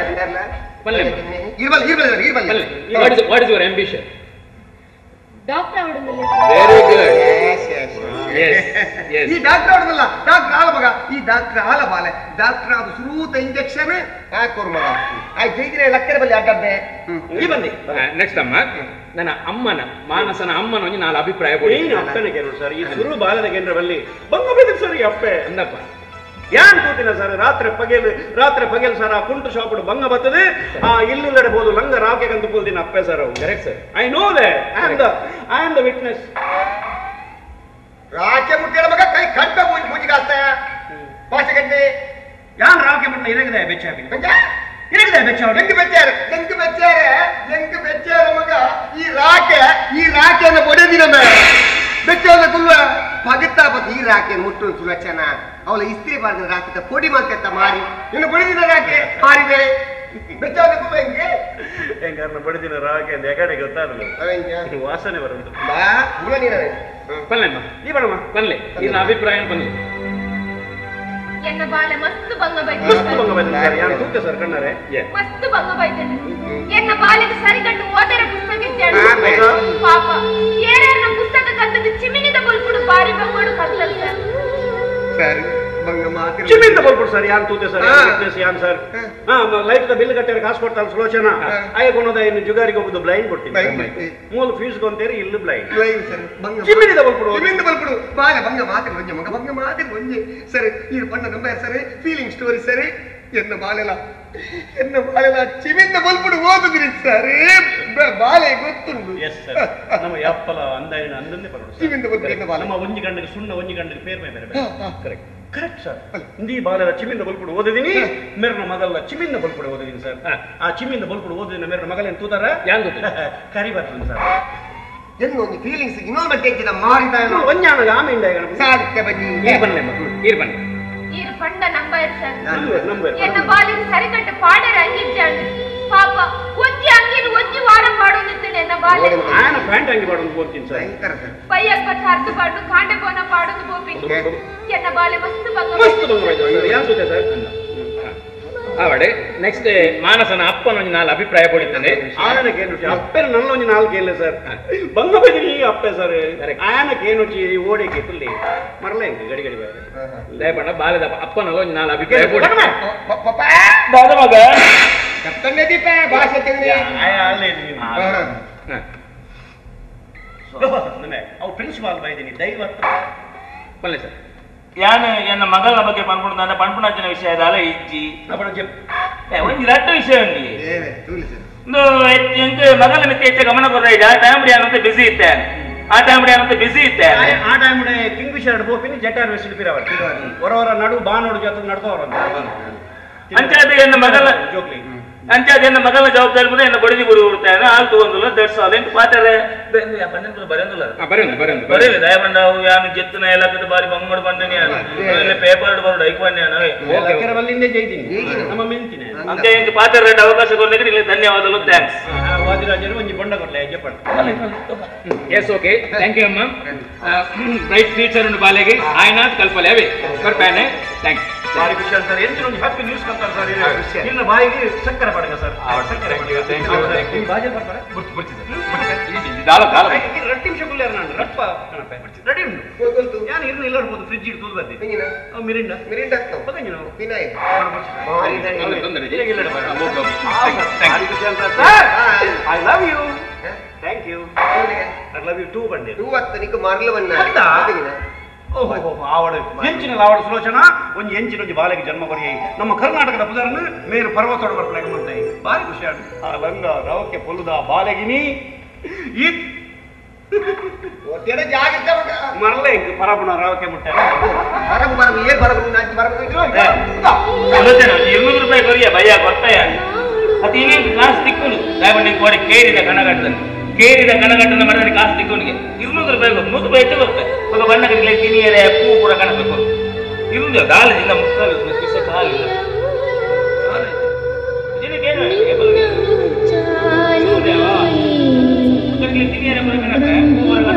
what is your ambition doctor ಅವಡಲ್ಲ ವೆರಿ ಗುಡ್ ಈ ಡಾಕ್ಟರ್ ಅವಡಲ್ಲ ಡಾಕ್ಟರ್ ಆಲ ಮಗ ಈ ಡಾಕ್ಟರ್ ಆಲ ಬಾಲೆ ಡಾಕ್ಟರ್ ಅದು ಸುರೂತ ಇಂಜೆಕ್ಷನ್ ಹಾಕೋರು ಮಗ ಆ ಜೈದ್ರೆ ಲಕ್ಕರೆ ಬಲ್ಲಿ ಅಡ್ಡಬ್ಬೆ ಈ ಬಂದಿ ನೆಕ್ಸ್ಟ್ ಅಮ್ಮ ನನ್ನ ಅಮ್ಮನ ಮಾನಸನ ಅಮ್ಮನ ಒಂಜಿ ನಾಲ್ ಅಭಿಪ್ರಾಯ ಕೊಡಿ ಅಪ್ಪನಿಗೆ ನೋಡಿ ಸರ್ ಈ ಸುರು ಬಾಲದ ಕೇಂದ್ರದಲ್ಲಿ ಬಂಗ ಬೈದ್ರು ಸರ್ ಈ ಅಪ್ಪೆ ಅಂದಪ್ಪ ಯಾನ್ ಕೂತಿನ ಸರ್ ರಾತ್ರಿ ಪಗೇಲ್ ಸರ್ ಆ ಕುಂಟು ಶಾಪ್ ಬಂಗ ಬರ್ತದೆ ಆ ಇಲ್ಲಿಲ್ಲಡಬಹುದು ಲಂಗ ರಾಕೆ ಕಂದು ಪೂಲ್ದಿನ ಅಪ್ಪೆ ಸರ್ ಅವು correct sir I know that I am the witness ರಾಕೆ ಮುಟ್ಟಿಯ ಮಗ ಕೈ ಕಟ್ಟ ಮೂಜಿಗಾಸ್ತ ಪಾಚಗಡ್ಡೆ ಯಾನ್ ರಾಕೆ ಮುಟ್ಟ ಇರಗದೆ ಬೆಚ್ಚಾಪಿ ಇರಗದೆ ಬೆಚ್ಚಾವ ಎಂಕು ಬೆಚ್ಚಾರ ಮಗ ಈ ರಾಕೆಯನ್ನು ಬಡಿದಿನ ಬೆಚ್ಚವನ್ನ ಕುಲ್ವ ಪಗತ್ತಾ ಬತ್ ಈ ರಾಕೆ ಮುಟ್ಟು ಸುಲಕ್ಷಣ ಅವಳ ಇಸ್ತ್ರಿ ಬಾರಿದ ರಾಕೆ ಪೊಡಿ ಮಾಡ್ಕತ್ತ ಮಾರಿ ಇನ್ನು ಬಡಿದಿನ ರಾಕೆ ಮಾರಿದೆ ಬೆಚ್ಚವನ್ನ ಕುಲ್ವ ಹೆಂಗಾರನ್ನ ಬಡಿದಿನ ರಾಕೆ ಅಂತ ಎಕಡೆ ಗೊತ್ತಾಗಲ್ಲ ವಾಸನೆ ಬರುವುದು ಬಾ ಗುಣ ನೀನ ಪಲ್ಲೆಮ್ಮ ಈ ಬಡಮ್ಮ ಪಲ್ಲೆ ನಿನ್ನ ಅಭಿಪ್ರಾಯ ಬನ್ನಿ ಎನ್ನ ಬಾಲೆ ಮಸ್ತ್ ಬಂಗ ಸರ್ ಯಾರು ತೂಕ ಸರ್ ಕಣ್ಣಾರೆ ಮಸ್ತ್ ಬಂಗ ಬೈತೇನೆ ಎನ್ನ ಬಾಲೆಗೆ ಸರಿಗಂಡು ಓದರ ಪುಸ್ತಕ ಇದ್ದಾಳೆ ಪಾಪ ಏನೇನ ಪುಸ್ತಕ ಕತ್ತದ ಚಿಮಿನಿದ ಬಲ್ಪುಡು ಬಾರಿ ಬಂಗೋಡು ಕತ್ತಲ್ ಸರ್ ಬಂಗ ಮಾತಿ ಚಿಮಿನಿದ ಬಲ್ಪುಡು ಸರ್ ಯಾರು ತೂತೆ ಸರ್ ವಿಟ್ನೆಸ್ ಯಾನ್ ಸರ್ ಲೈಟ್ ದ ಬಿಲ್ ಕಟ್ಟರೆ ಕಾಸು ಕೊಡ್ತಾನೆ ಸುಲೋಚನ ಆಯ್ಕೊನೋದ ಇನ್ನು ಜುಗಾರಿಗೆ ಹೋಗುದು ಬ್ಲೈಂಡ್ ಕೊಡ್ತೀನಿ ಮೂಲ ಫೀಸ್ ಕೊಂತೇರಿ ಇಲ್ಲಿ ಬ್ಲೈಂಡ್ ಸರ್ ಬಂಗ ಚಿಮಿನಿದ ಬಲ್ಪುಡು ಬಾಲ ಬಂಗ ಮಾತಿ ಒಂಜೆ ಮಗ ಬಂಗ ಮಾತಿ ಒಂಜೆ ಸರಿ ಈ ಪಣ್ಣ ನಂಬರ್ ಸರಿ ಫೀಲಿಂಗ್ ಸ್ಟೋರಿ ಸರಿ ಎನ್ನ ಬಾಲೆಲ ಚಿಮಿಂದ ಬಲ್ಪುಡು ಓದುದ್ರಿ ಸರಿ ಬಾಲೆ ಗೊತ್ತುಂಡು ನಮ್ಮ ಯಪ್ಪಲ ಅಂದಾಯಿನ ಅಂದಂದೇ ಬರೋದು ಚಿಮಿಂದ ಬಲ್ಪುಡು ಬಾಲ ನಮ್ಮ ಒಂಜಿ ಗಂಡಗೆ ಸುಣ್ಣ ಒಂಜಿ ಗಂಡಗೆ ಬೇರೆ ಬೇರೆ ಕರೆಕ್ಟ್ ಸರ್ ಇಂದಿ ಬಾಲದ ಚಿಮಿಂದ ಬಲ್ಪುಡು ಓದಿದೀನಿ ಮೇರ್ನ ಮಗಲ್ಲ ಚಿಮಿಂದ ಬಲ್ಪುಡು ಓದಿದೀನಿ ಸರ್ ಆ ಚಿಮಿಂದ ಬಲ್ಪುಡು ಓದಿನ ಮೇರ್ನ ಮಗಲೇನು ತೂತಾರ ಯಾನ್ ಕರಿ ಬರ್ತದೆ ಸರ್ എന്നൊന്ന് ഫീലിങ്സ് ಇನ್ನೊಂದು ಮಟ್ಟಿಗೆ ಮಾರಿದಾಯನ ಒಂಜಾನಗ ಆಮೆಂಡ ಸಾಧ್ಯ ಬನ್ನಿ ಈರ್ ಬನ್ನಿ ಈರು ಪಂಡ ನಂಬರ್ ಸರ್ ಎನ್ನ ಬಾಲಿಗೆ ಸರಿಗಟ್ಟ ಪಾಡರ ಅಂಗಿಜ್ಜಾಂಡು ಪಾಪ ಒಂಜಿ ಅಂಗಿನ ಒಂಜಿ ವಾರ ಪಾಡೋದಿದ್ದೇನೆ ಎನ್ನ ಬಾಲೆ ಆನ ಪ್ಯಾಂಟ್ ಅಂಗಿ ಪಾಡೋದು ಹೋಗ್ತೀನಿ ಸರ್ ಪಯ್ಯಕ್ ಬತ್ತ ಅರ್ಧ ಪಾಡು ಕಾಂಡೆ ಬೋನ ಪಾಡೋದು ಬೋಪಿ ಎನ್ನ ಬಾಲೆ ಮಸ್ತ್ ಬಂಗ ಮಸ್ತ್ ಬಂಗ ಯಾನ್ ಸುತ್ತೆ ಸರ್ ಅವಡೆ ನೆಕ್ಸ್ಟ್ ಮಾನಸನ ಅಪ್ಪನ ಒಂದು ನಾಲ್ಕು ಅಭಿಪ್ರಾಯ ಕೊಡುತ್ತೇನೆ ಆಯನಕೇನು ಅಪ್ಪೆನ ನನ್ನ ಒಂದು ನಾಲ್ಕು ಇಲ್ಲ ಸರ್ ಬಂಗ ಬದಿನಿ ಅಪ್ಪೆ ಸರ್ ಆಯನಕೇನು ಓಡಿಗೆ ಫುಲ್ಲಿ ಮರಲೇ ಗಡಿ ಗಡಿ ದಯಪಣ್ಣ ಬಾಲದ ಅಪ್ಪನಲ್ಲ ಒಂದು ನಾಲ್ಕು ಅಭಿಪ್ರಾಯ ಕೊಡುತ್ತೇನೆ ಮಗ ಕರ್ತಮ್ಯ ದೀಪ ಭಾಷೆ ಅವು ಪ್ರಿನ್ಸಿಪಾಲ್ ಬೈದಿನಿ ದೈವತ್ತು ಬನ್ನಿ ಸರ್ ಯಾನು ಎನ್ನ ಮಗಳ ಬಗ್ಗೆ ಪನ್ಪುಣ ಪನ್ಪುಣಾಚಿನ ವಿಷಯದಾಲ ಇಜ್ಜಿ ಒಂದು ರಟ್ಟು ವಿಷಯ ಉಂಡಿ ಎಂಕ್ ಮಗಳ ಮಿತ್ತ ಹೆಚ್ಚು ಗಮನ ಕೊಡ್ರೈಡ ಟೈಮ್ ಯಾನಂತ ಬಿಸಿ ಇತ್ತೇನೆ ಆ ಟೈಮ್ ಯಾನಂತ ಬಿಸಿ ಇತ್ತೇನೆ ಆ ಟೈಮ್ ಕಿಂಗ್ ಫಿಶರ್ ಬೋಪಿನಿ ಜಟಾರ್ ವೆಸ್ಟ್ ಪಿರವರ್ ಹೊರವರ ನಡು ಬಾನೋಡು ಜೊತೆ ನಡ್ದವರಂತ ಅಂಚಾದ ಎನ್ನ ಮಗಳ ಜೋಕ್ಲಿ ಅಂಚಾದ ಎನ್ನ ಮಗಳ ಜವಾಬ್ದಾರಿ ಮುಂದೆ ಎನ್ನ ಬಡಿದಿ ಗುಡಿ ಹುಡ್ತಾನೆ ಆಲ್ ತಗೊಂದಿಲ್ಲ ದಟ್ಸ್ ಆಲ್ ಎಂಟು ಪಾತಾರೆ ಬರೆಯಲ್ಲ ದಯಬಂಡವು ಯಾನು ಗೆತ್ತನ ಎಲ್ಲ ಬಾರಿ ಬಂಗಡು ಬಂದನಿ ಪೇಪರ್ ಬರೋಡು ಐಕ್ವನ್ಯ ಬಲ್ಲಿಂದೇ ಜೈದಿನಿ ನಮ್ಮ ಮೆಂತಿನ ಅಂತೆ ಎಂಕ್ ಪಾತ್ರ ರೆಡ್ ಅವಕಾಶ ಕೊಡ್ಲಿಕ್ಕೆ ಇಲ್ಲಿ ಧನ್ಯವಾದಗಳು ಥ್ಯಾಂಕ್ಸ್ ವಾದಿರಾಜರು ಒಂಜಿ ಬೊಂಡ ಕೊಡ್ಲೆ ಜಪ್ಪಡ್ ಎಸ್ ಓಕೆ ಥ್ಯಾಂಕ್ ಯು ಅಮ್ಮ ಬ್ರೈಟ್ ಫ್ಯೂಚರ್ ಉಂಟು ಬಾಲೆಗೆ ಆಯ್ನಾಥ್ ಕಲ್ಪಲೆ ಅವೇ ಬರ್ಪಾನೆ ಥ್ಯಾಂಕ್ಸ್ ಬಾರಿ ಖುಷಿ ಸರ್ ಎಂಚಿನ ಒಂದು ಹ್ಯಾಪಿ ನ್ಯೂಸ್ ಕಲ್ತಾರೆ ಸರ್ ಇನ್ನ ಬಾಯಿಗೆ ಸಕ್ಕರೆ ಪಡಗ ಸರ್ ಸಕ್ಕರೆ ಪಡಗ ಬಾಜೆ ಬರ್ತಾರೆ ರಟ್ಟಿ ನಿಮಿಷ ಕುಲ್ಲ ನಾನು ರಪ್ಪ ರೆಡಿ ಉಂಟು ಯಾನು ಇರ್ನ ಇಲ್ಲ ಇರ್ಬೋದು ಫ್ರಿಡ್ಜ್ ಇಟ್ಟು ತೂದು ಬರ್ತೀನಿ ಮಿರಿಂಡ ಮಿರಿಂಡ ಪಕಂಜು ನಾವು ವಿನಾಯ್ I love you thank you I love you too ಬಂಡೆ ನೀಕು ಮಾರ್ಲವನ್ನ ಓಹೋ ಆವಡು ಎಂಚಿನ ಆವಡು ಸುಲೋಚನ ಒಂದು ಎಂಚಿನ ಒಂದು ಬಾಲಕಿ ಜನ್ಮ ಕೊಡಿ ನಮ್ಮ ಕರ್ನಾಟಕದ ಪುದರನ್ನು ಮೇರು ಪರ್ವತೋಡು ಬರ್ಪಲಾಗ ಮಾಡ್ತಾಯಿ ಬಾರಿ ಖುಷಿ ಆಡು ಆ ಲಂಗ ರವಕ್ಕೆ ಪೊಲ್ಲುದ ಬಾಲಗಿನಿ ಈ ಮರಲೇ ಇಂಕ ಪರಬುಣ ರಾವಕ್ಕೆ ಮುಟ್ಟ ₹200 ಕೊರಿಯ ಭಯ್ಯ ಕೊಡ್ತಾಯ ಅದು ಇನ್ನೇನು ಕಾಸು ತಿಕ್ಕುನು ದಯವಿಟ್ಟು ಕೋಡಿ ಕೇರಿದ ಕಣಗಟ್ಟದಲ್ಲಿ ಕೇರಿದ ಕಣಗಟ್ಟನ್ನು ಮಾಡಿದ್ರೆ ಕಾಸು ತಿಕ್ಕುನಿಗೆ ₹200 ₹100 ಹೆಚ್ಚು ಬರುತ್ತೆ ಒಂದು ಬಣ್ಣ ಕಡಿಲೆ ತಿನಿಯರೆ ಪೂ ಕೂಡ ಕಾಣಬೇಕು ಇರುವುದು ಕಾಲಿಂದ ಮುಕ್ಕಲು ಕಿಸ ಕಾಲಿಲ್ಲ ಇದಕ್ಕೇನು ತಿನಿಯರೆ ಬರೋ ಕಣಕ್ಕೆ ಪೂ ಬರಲ್ಲ